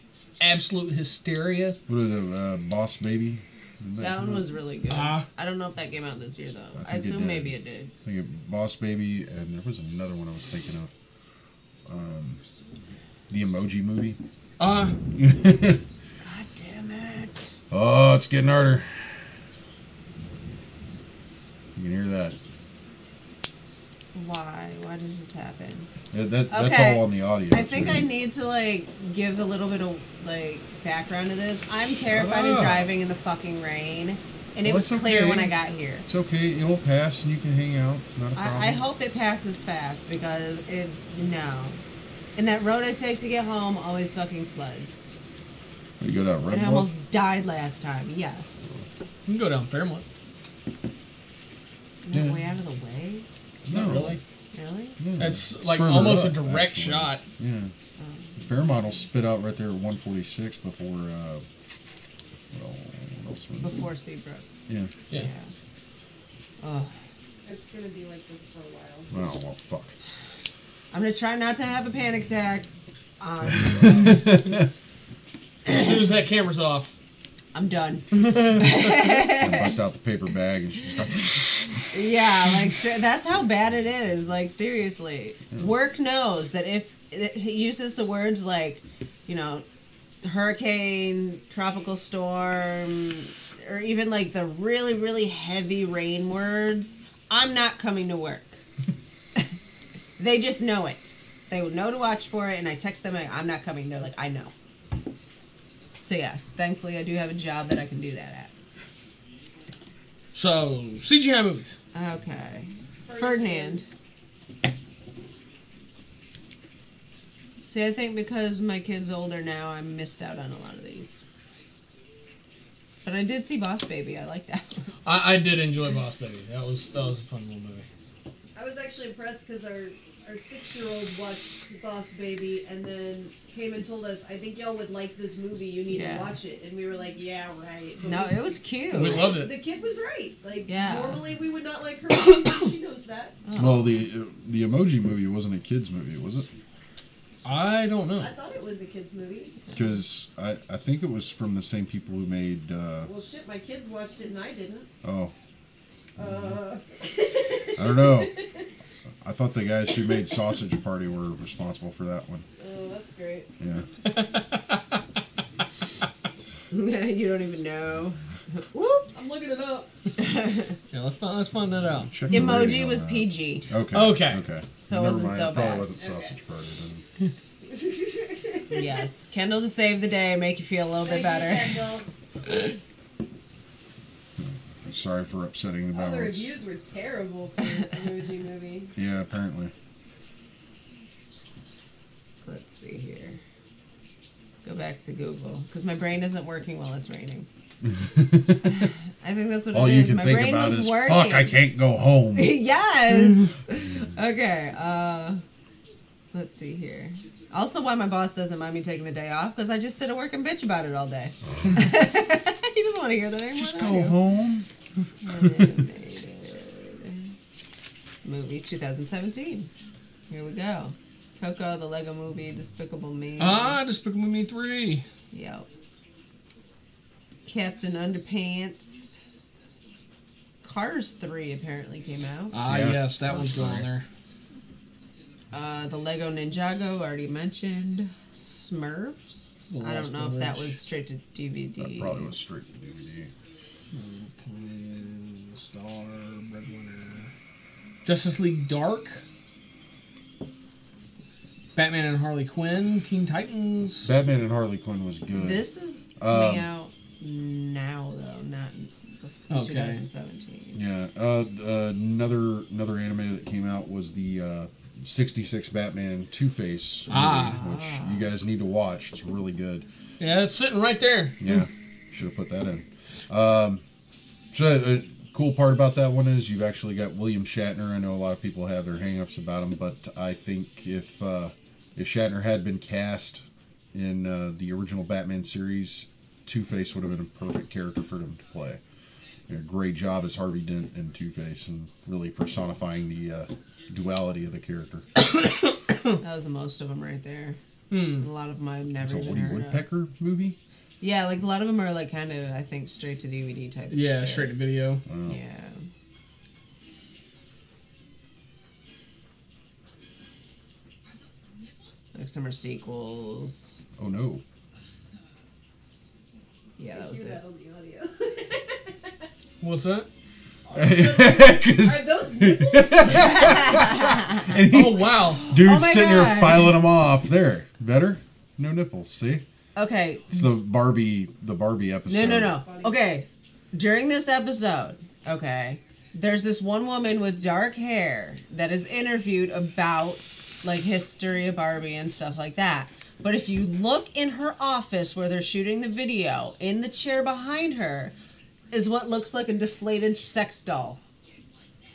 Speaker 1: absolute hysteria.
Speaker 3: What are the Boss Baby?
Speaker 2: That one was really good. I don't know if that came out this year, though. I assume maybe it did.
Speaker 3: I think Boss Baby, and there was another one I was thinking of. The Emoji Movie.
Speaker 2: God damn it.
Speaker 3: Oh, it's getting harder. You can hear that.
Speaker 2: Why? Why does this happen?
Speaker 3: That's
Speaker 2: Okay.
Speaker 3: all on the audio.
Speaker 2: I think I need to, like, give a little bit of, like, background to this. I'm terrified of driving in the fucking rain, and it
Speaker 3: Well,
Speaker 2: was
Speaker 3: it's
Speaker 2: clear
Speaker 3: okay.
Speaker 2: when I got here.
Speaker 3: It's okay. It'll pass, and you can hang out. It's not a problem.
Speaker 2: I hope it passes fast, because no. And that road I take to get home always fucking floods.
Speaker 3: You go down Red
Speaker 2: And I
Speaker 3: Bluff?
Speaker 2: almost died last time, yes.
Speaker 1: You can go down Fairmont.
Speaker 2: No
Speaker 3: Yeah.
Speaker 2: way out of the way?
Speaker 1: Not really.
Speaker 2: Really?
Speaker 3: Yeah.
Speaker 1: It's like
Speaker 3: further
Speaker 1: almost a
Speaker 3: up,
Speaker 1: direct
Speaker 3: actually.
Speaker 1: shot.
Speaker 3: Yeah. Fairmont will spit out right there at 146 before, what else was it?
Speaker 2: Before Seabrook.
Speaker 3: Yeah.
Speaker 1: Yeah.
Speaker 2: Oh.
Speaker 4: It's gonna be like this for a while.
Speaker 3: Oh, well, fuck.
Speaker 2: I'm gonna try not to have a panic attack.
Speaker 1: As soon as that camera's off.
Speaker 2: I'm done.
Speaker 3: I bust out the paper bag and she just got...
Speaker 2: Yeah, like that's how bad it is. Like seriously, work knows that if it uses the words like, you know, hurricane, tropical storm, or even like the really really heavy rain words, I'm not coming to work. They just know it. They would know to watch for it, and I text them like, I'm not coming. They're like, I know. So yes, thankfully I do have a job that I can do that at.
Speaker 1: So, CGI movies.
Speaker 2: Okay. Ferdinand. See, I think because my kid's older now, I missed out on a lot of these. But I did see Boss Baby. I like that one.
Speaker 1: I did enjoy Boss Baby. That was a fun little movie.
Speaker 4: I was actually impressed because our 6-year-old watched Boss Baby and then came and told us, I think y'all would like this movie, you need to watch it. And we were like, yeah, right. But
Speaker 2: No, it was cute.
Speaker 1: We loved it.
Speaker 4: The kid was right. Like,
Speaker 2: Yeah.
Speaker 4: normally we would not like her movie, but she knows that.
Speaker 3: Well, the Emoji Movie wasn't a kids movie, was it?
Speaker 1: I don't know.
Speaker 4: I thought it was a kid's movie.
Speaker 3: Because I think it was from the same people who made.
Speaker 4: Well, shit, my kids watched it and I didn't.
Speaker 3: Oh,
Speaker 4: Uh,
Speaker 3: I don't know. I thought the guys who made Sausage Party were responsible for that one.
Speaker 4: oh, that's great.
Speaker 3: Yeah.
Speaker 2: You don't even know. Whoops.
Speaker 4: I'm looking it up.
Speaker 1: Yeah, let's find that out.
Speaker 3: Check the rating
Speaker 2: Emoji
Speaker 3: on
Speaker 2: was
Speaker 3: that.
Speaker 2: PG.
Speaker 3: Okay.
Speaker 1: Okay.
Speaker 2: So it
Speaker 3: Never
Speaker 2: wasn't
Speaker 3: mind.
Speaker 2: so
Speaker 3: It probably
Speaker 2: bad.
Speaker 3: wasn't Sausage Party then.
Speaker 2: Yes. Kendall to save the day, make you feel a little bit better.
Speaker 3: I'm sorry for upsetting the
Speaker 4: All the
Speaker 3: balance.
Speaker 4: reviews were terrible for Emoji Movie.
Speaker 3: Yeah, apparently.
Speaker 2: Let's see here. Go back to Google. Because my brain isn't working while it's raining. I think that's what
Speaker 3: All
Speaker 2: it
Speaker 3: you
Speaker 2: is.
Speaker 3: can
Speaker 2: My
Speaker 3: think
Speaker 2: brain
Speaker 3: about
Speaker 2: was
Speaker 3: is,
Speaker 2: working.
Speaker 3: fuck, I can't go home.
Speaker 2: Yes. Okay. Let's see here. Also, why my boss doesn't mind me taking the day off because I just sit at work and bitch about it all day. He doesn't want to hear that anymore.
Speaker 3: Just
Speaker 2: than I
Speaker 3: go
Speaker 2: do.
Speaker 3: home.
Speaker 2: Animated movies 2017. Here we go. Coco, the Lego Movie, Despicable Me.
Speaker 1: Despicable Me 3.
Speaker 2: Yep. Captain Underpants. Cars 3 apparently came out.
Speaker 3: Yeah.
Speaker 1: Yes, that one's going on there.
Speaker 2: The Lego Ninjago, already mentioned. Smurfs.
Speaker 1: The
Speaker 2: I don't
Speaker 1: Lost
Speaker 2: know if that
Speaker 1: Village.
Speaker 2: was straight to DVD.
Speaker 3: That probably was straight to DVD.
Speaker 1: Star, Breadwinner. Justice League Dark. Batman and Harley Quinn. Teen Titans.
Speaker 3: Batman and Harley Quinn was good.
Speaker 2: This is coming out now, though, not before
Speaker 1: Okay.
Speaker 2: 2017.
Speaker 3: Yeah. Another anime that came out was the 66 Batman Two-Face movie, which you guys need to watch. It's really good.
Speaker 1: Yeah, it's sitting right there.
Speaker 3: Yeah. Should have put that in. So the cool part about that one is you've actually got William Shatner. I know a lot of people have their hang-ups about him, but I think if Shatner had been cast in the original Batman series, Two-Face would have been a perfect character for him to play. A great job as Harvey Dent in Two-Face and really personifying the duality of the character.
Speaker 2: That was the most of them right there. A lot of them I've
Speaker 3: It's
Speaker 2: never
Speaker 3: a
Speaker 2: even
Speaker 3: Woody
Speaker 2: heard of.
Speaker 3: Woodpecker movie.
Speaker 2: Yeah, like a lot of them are like kind of, I think, straight to DVD type.
Speaker 1: Yeah,
Speaker 2: shit.
Speaker 1: straight to video.
Speaker 2: Yeah. Like some are sequels.
Speaker 3: Oh no.
Speaker 2: Yeah, that was
Speaker 4: Hear
Speaker 2: it.
Speaker 4: that on the audio.
Speaker 1: What's that?
Speaker 4: Are those nipples?
Speaker 3: And he,
Speaker 1: Oh, wow.
Speaker 3: dude's
Speaker 2: Oh my
Speaker 3: sitting
Speaker 2: God.
Speaker 3: here filing them off. There, better. No nipples. See,
Speaker 2: Okay.
Speaker 3: it's the Barbie episode.
Speaker 2: No. Okay. During this episode, okay, there's this one woman with dark hair that is interviewed about like history of Barbie and stuff like that. But if you look in her office where they're shooting the video, in the chair behind her is what looks like a deflated sex doll.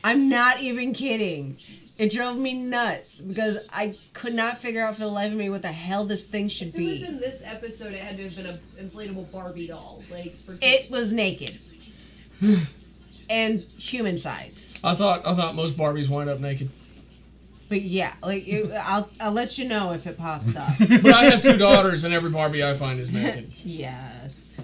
Speaker 2: I'm not even kidding. It drove me nuts because I could not figure out for the life of me what the hell this thing should
Speaker 4: If it was
Speaker 2: be.
Speaker 4: in this episode, it had to have been an inflatable Barbie doll. Like, for
Speaker 2: It was naked. And human sized.
Speaker 1: I thought most Barbies wind up naked.
Speaker 2: But yeah, like I'll let you know if it pops up.
Speaker 1: But I have 2 daughters, and every Barbie I find is naked.
Speaker 2: Yes.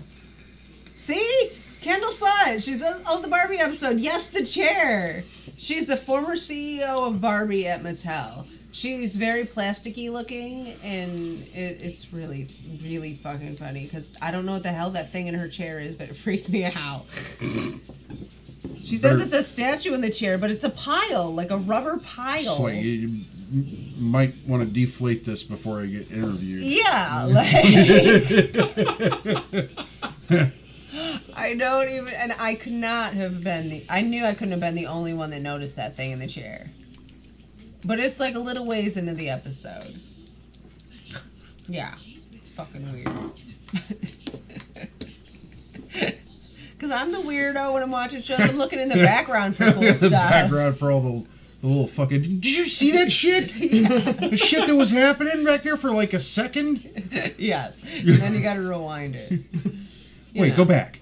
Speaker 2: See? Kendall saw it. She's oh the Barbie episode. Yes, the chair. She's the former CEO of Barbie at Mattel. She's very plasticky looking, and it's really, really fucking funny because I don't know what the hell that thing in her chair is, but it freaked me out. She says it's a statue in the chair, but it's a pile, like a rubber pile.
Speaker 3: It's like you might want to deflate this before I get interviewed.
Speaker 2: Yeah, like I don't even, and I could not have been I knew I couldn't have been the only one that noticed that thing in the chair. But it's like a little ways into the episode. Yeah, it's fucking weird. Because I'm the weirdo when I'm watching shows. I'm looking in the background for cool
Speaker 3: the
Speaker 2: stuff.
Speaker 3: background for all the little fucking. Did you see that shit? The shit that was happening back there for like a second.
Speaker 2: Yeah, and then you got to rewind it.
Speaker 3: Wait, go back.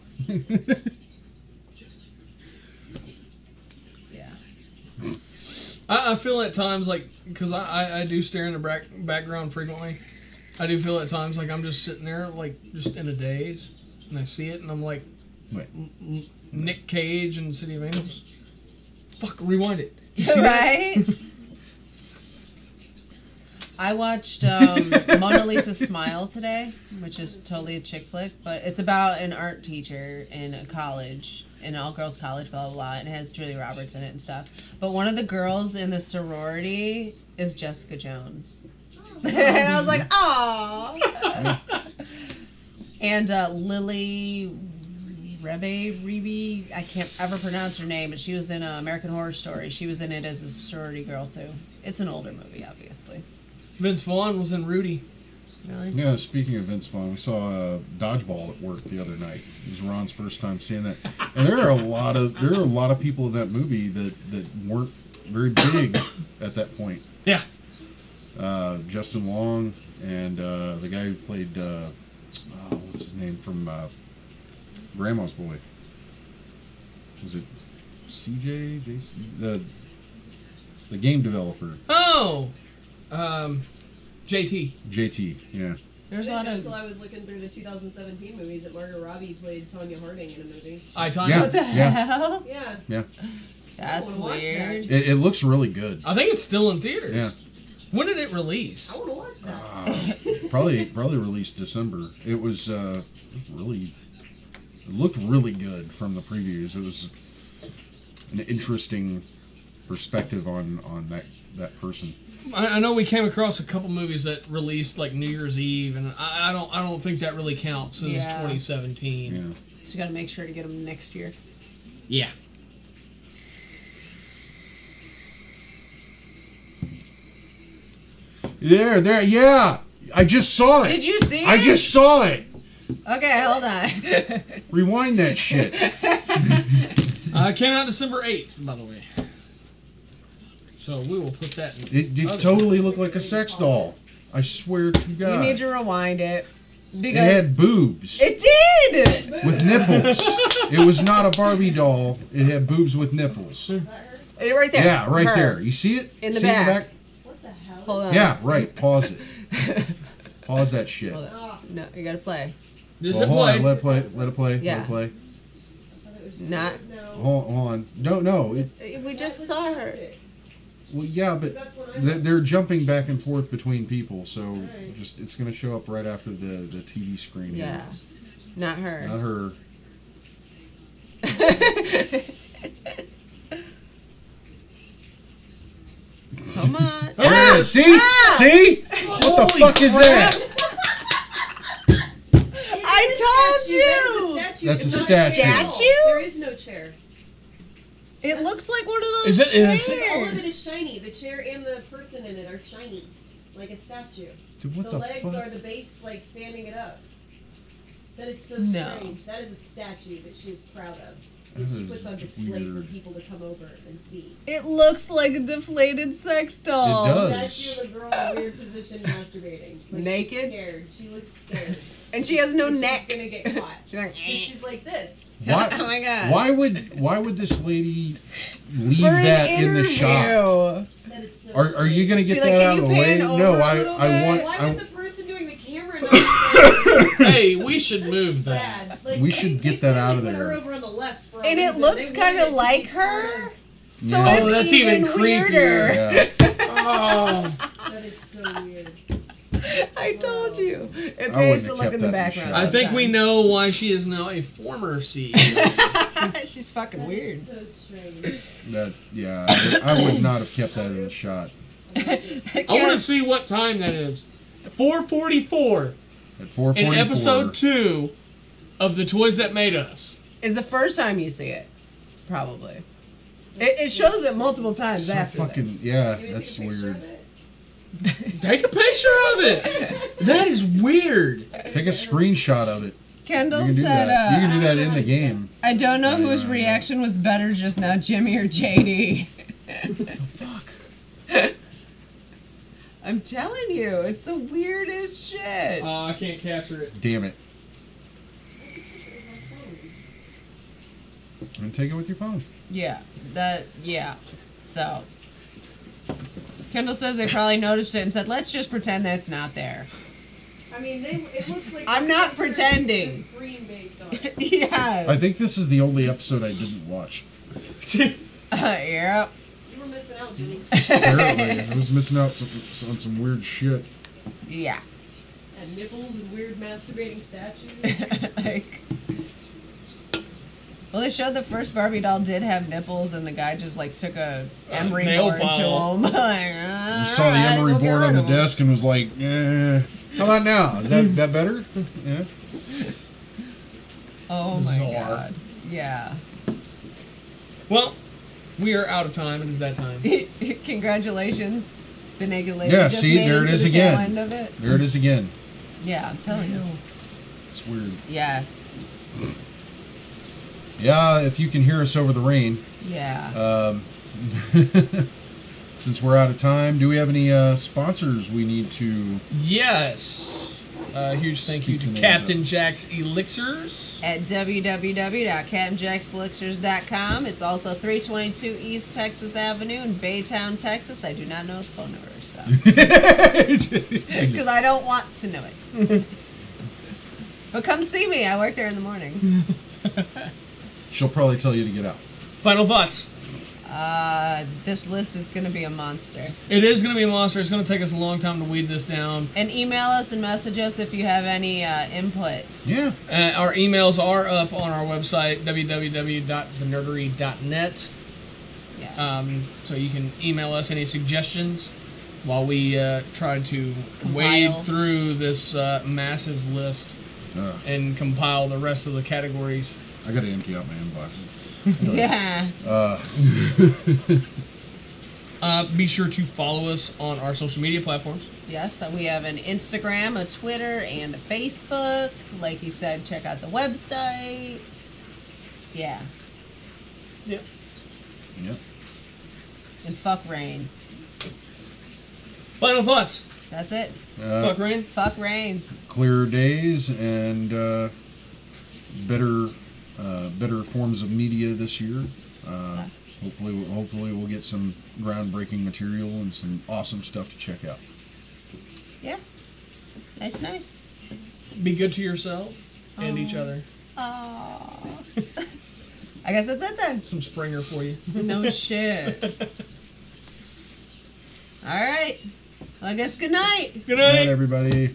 Speaker 2: Yeah.
Speaker 1: I feel at times like, because I do stare in the background frequently. I do feel at times like I'm just sitting there, like, just in a daze, and I see it, and I'm like,
Speaker 3: Wait.
Speaker 1: Nick Cage in City of Angels. Fuck, rewind it. You see
Speaker 2: Right?
Speaker 1: that?
Speaker 2: I watched Mona Lisa Smile today, which is totally a chick flick, but it's about an art teacher in a college, an all-girls college, blah, blah, blah, and it has Julia Roberts in it and stuff. But one of the girls in the sorority is Jessica Jones. And I was like, aww. And Lily Rebe, I can't ever pronounce her name, but she was in American Horror Story. She was in it as a sorority girl, too. It's an older movie, obviously.
Speaker 1: Vince Vaughn was in Rudy.
Speaker 2: Really?
Speaker 3: Yeah, speaking of Vince Vaughn, we saw Dodgeball at work the other night. It was Ron's first time seeing that, and there are a lot of people in that movie that weren't very big at that point.
Speaker 1: Yeah.
Speaker 3: Justin Long and the guy who played what's his name from Grandma's Boy. Was it CJ? JC? The game developer.
Speaker 1: Oh! JT.
Speaker 3: JT, yeah.
Speaker 2: There's a lot of...
Speaker 4: Until I was looking through the 2017 movies that Margot Robbie played Tanya Harding in a movie.
Speaker 1: Tanya.
Speaker 3: Yeah.
Speaker 2: What the hell?
Speaker 4: Yeah.
Speaker 3: Yeah.
Speaker 2: That's
Speaker 4: I wanna watch
Speaker 2: weird.
Speaker 3: It looks really good.
Speaker 1: I think it's still in theaters.
Speaker 3: Yeah.
Speaker 1: When did it release?
Speaker 4: I want to watch that.
Speaker 3: Probably released December. It was really. It looked really good from the previews. It was an interesting perspective on that person.
Speaker 1: I know we came across a couple movies that released like New Year's Eve, and I don't think that really counts since
Speaker 2: Yeah.
Speaker 1: 2017.
Speaker 3: Yeah.
Speaker 2: So you gotta make sure to get them next year.
Speaker 1: Yeah.
Speaker 3: There, yeah. I just saw it.
Speaker 2: Did you see it?
Speaker 3: I just saw it.
Speaker 2: Okay, hold on.
Speaker 3: Rewind that shit.
Speaker 1: It came out December 8th, by the way. So we will put that in.
Speaker 3: It totally looked like a sex doll. I swear to
Speaker 2: You
Speaker 3: God.
Speaker 2: need to rewind it.
Speaker 3: It
Speaker 2: Because
Speaker 3: had boobs
Speaker 2: it did!
Speaker 3: with nipples. It was not a Barbie doll. It had boobs with nipples.
Speaker 2: Right there.
Speaker 3: Yeah, right
Speaker 2: Her.
Speaker 3: there. You see it?
Speaker 2: In the
Speaker 3: See
Speaker 2: back.
Speaker 4: What the hell?
Speaker 2: Hold on.
Speaker 3: Yeah, right. Pause it. Pause that shit.
Speaker 2: Hold on. No, you gotta play.
Speaker 1: Just
Speaker 3: Well,
Speaker 1: hit
Speaker 3: hold
Speaker 1: play.
Speaker 3: on. Let it play. Let it play.
Speaker 2: Yeah.
Speaker 3: Let it play.
Speaker 2: Not.
Speaker 4: No.
Speaker 3: Hold on. No.
Speaker 2: We just saw her.
Speaker 3: Well, yeah, but
Speaker 4: That's what I
Speaker 3: they're jumping back and forth between people, so
Speaker 4: Right.
Speaker 3: just it's gonna show up right after the TV screen. here.
Speaker 2: Yeah. Not her.
Speaker 3: Not her.
Speaker 2: Come on.
Speaker 1: Oh, there it is.
Speaker 3: See?
Speaker 2: Ah!
Speaker 3: See? What the fuck is that?
Speaker 2: I told
Speaker 4: That is a
Speaker 2: you!
Speaker 4: statue.
Speaker 3: That's a
Speaker 4: It's not
Speaker 3: statue.
Speaker 4: chair.
Speaker 2: Statue?
Speaker 4: There is no chair.
Speaker 2: It looks like one of those
Speaker 1: Is it- is-
Speaker 2: chairs.
Speaker 4: All of it is shiny. The chair and the person in it are shiny, like a statue.
Speaker 3: Dude, what
Speaker 4: the
Speaker 3: the
Speaker 4: legs
Speaker 3: fuck?
Speaker 4: are the base, like standing it up. That is so
Speaker 2: No.
Speaker 4: strange. That is a statue that she is proud of. That
Speaker 3: That
Speaker 4: she
Speaker 3: is
Speaker 4: puts on display
Speaker 3: weird.
Speaker 4: for people to come over and see.
Speaker 2: It looks like a deflated sex doll.
Speaker 3: It does.
Speaker 4: Statue of a girl in a weird position masturbating. Like
Speaker 2: Naked?
Speaker 4: She's scared. She looks scared.
Speaker 2: And she has no
Speaker 4: Like
Speaker 2: neck.
Speaker 4: She's gonna get caught.
Speaker 2: She's like,
Speaker 4: And she's like this.
Speaker 3: Why?
Speaker 2: Oh my God.
Speaker 3: Why would this lady leave
Speaker 2: For an
Speaker 3: that in the shot?
Speaker 2: interview.
Speaker 4: That is so
Speaker 3: Are you gonna get
Speaker 2: Be like,
Speaker 3: that
Speaker 2: "Can
Speaker 3: out of
Speaker 2: you
Speaker 3: the way?
Speaker 2: pan
Speaker 3: No,
Speaker 2: over a little
Speaker 3: I
Speaker 2: bit?"
Speaker 3: want.
Speaker 4: Why
Speaker 3: I,
Speaker 4: would the person doing the camera not say
Speaker 1: Hey, we should
Speaker 4: this
Speaker 1: move
Speaker 4: is
Speaker 1: that.
Speaker 4: bad? Like,
Speaker 3: We should get that out of
Speaker 4: put her
Speaker 3: there.
Speaker 4: over on the left for a
Speaker 2: And it
Speaker 4: reason.
Speaker 2: looks
Speaker 4: They
Speaker 2: kind
Speaker 4: wanted
Speaker 2: of
Speaker 4: it to
Speaker 2: like
Speaker 4: be
Speaker 2: her. So
Speaker 3: Yeah.
Speaker 2: it's
Speaker 1: Oh, that's even creepier.
Speaker 2: weirder.
Speaker 3: yeah.
Speaker 1: Oh,
Speaker 4: That is so weird.
Speaker 2: I told you. It
Speaker 3: I
Speaker 2: pays
Speaker 3: wouldn't
Speaker 2: to
Speaker 3: have
Speaker 2: look
Speaker 3: kept
Speaker 2: in the
Speaker 3: that in the
Speaker 2: background.
Speaker 3: shot.
Speaker 1: I think we
Speaker 2: sometimes.
Speaker 1: know why she is now a former CEO.
Speaker 2: She's fucking
Speaker 4: That
Speaker 2: weird.
Speaker 4: is so strange.
Speaker 3: I would not have kept that in the shot.
Speaker 1: I want to see what time that is. 4:44
Speaker 3: At 4:44.
Speaker 1: in episode 2 of The Toys That Made Us.
Speaker 2: Is the first time you see it. Probably. It shows it multiple times
Speaker 3: So
Speaker 2: after
Speaker 3: fucking
Speaker 2: this.
Speaker 3: yeah,
Speaker 4: Can we
Speaker 3: that's
Speaker 4: take a picture
Speaker 3: weird.
Speaker 4: of it?
Speaker 1: Take a picture of it. That is weird.
Speaker 3: Take a screenshot of it.
Speaker 2: Kendall
Speaker 3: You can do
Speaker 2: said,
Speaker 3: that. You can do that in the game.
Speaker 2: I don't know whose reaction was better just now, Jimmy or JD.
Speaker 3: Fuck.
Speaker 2: I'm telling you, it's the weirdest shit.
Speaker 1: I can't capture it.
Speaker 3: Damn it. And take it with your phone.
Speaker 2: Yeah, so. Kendall says they probably noticed it and said, let's just pretend that it's not there.
Speaker 4: I mean, it looks like
Speaker 2: I'm
Speaker 4: the
Speaker 2: not
Speaker 4: center
Speaker 2: pretending.
Speaker 4: of the screen based on it.
Speaker 2: Yes.
Speaker 3: I think this is the only episode I didn't watch.
Speaker 2: Yep.
Speaker 4: You were missing out, Jimmy.
Speaker 3: Apparently, I was missing out on some weird shit.
Speaker 2: Yeah.
Speaker 4: And nipples and weird masturbating statues.
Speaker 2: Like, well, they showed the first Barbie doll did have nipples, and the guy just like took a emery
Speaker 1: nail
Speaker 2: board to
Speaker 1: file.
Speaker 2: him. Like,
Speaker 3: You saw the emery
Speaker 2: we'll get
Speaker 3: board
Speaker 2: rid
Speaker 3: on the
Speaker 2: of him.
Speaker 3: desk and was like, how about now? Is that better? Yeah.
Speaker 2: Oh my
Speaker 1: Bizarre.
Speaker 2: god. Yeah.
Speaker 1: Well, we are out of time. It is that time.
Speaker 2: Congratulations. The naked lady
Speaker 3: Yeah,
Speaker 2: just
Speaker 3: see,
Speaker 2: made
Speaker 3: there
Speaker 2: it
Speaker 3: it
Speaker 2: to
Speaker 3: is
Speaker 2: the tail
Speaker 3: again.
Speaker 2: end of it.
Speaker 3: There it is again.
Speaker 2: Yeah, I'm telling you.
Speaker 3: It's weird.
Speaker 2: Yes.
Speaker 3: Yeah, if you can hear us over the rain.
Speaker 2: Yeah.
Speaker 3: Since we're out of time, do we have any sponsors we need to...
Speaker 1: Yes. Huge thank you to
Speaker 3: Speak the names
Speaker 1: Captain Jack's Elixirs.
Speaker 2: At www.captainjackselixers.com. It's also 322 East Texas Avenue in Baytown, Texas. I do not know the phone number, so. Because I don't want to know it. But come see me. I work there in the mornings.
Speaker 3: She'll probably tell you to get out.
Speaker 1: Final thoughts.
Speaker 2: This list is going to be a monster.
Speaker 1: It is going to be a monster. It's going to take us a long time to weed this down.
Speaker 2: And email us and message us if you have any input.
Speaker 3: Yeah.
Speaker 1: Our emails are up on our website, www.thenerdery.net.
Speaker 2: Yes.
Speaker 1: So you can email us any suggestions while we try to
Speaker 2: Compile.
Speaker 1: wade through this massive list and compile the rest of the categories.
Speaker 3: I got to empty out my inbox.
Speaker 2: Yeah.
Speaker 1: Be sure to follow us on our social media platforms.
Speaker 2: Yes, so we have an Instagram, a Twitter, and a Facebook. Like he said, check out the website. Yeah.
Speaker 1: Yep.
Speaker 3: Yep.
Speaker 2: And fuck rain.
Speaker 1: Final thoughts.
Speaker 2: That's it.
Speaker 1: Fuck rain.
Speaker 2: Fuck rain.
Speaker 3: Clearer days and better forms of media this year. Hopefully we'll get some groundbreaking material and some awesome stuff to check out.
Speaker 2: Yeah. Nice.
Speaker 1: Be good to yourself and each other.
Speaker 2: Oh. I guess that's it then.
Speaker 1: Some Springer for you.
Speaker 2: No shit. All right. Well, I guess good night.
Speaker 1: Good
Speaker 3: Good night,
Speaker 1: night.
Speaker 3: everybody.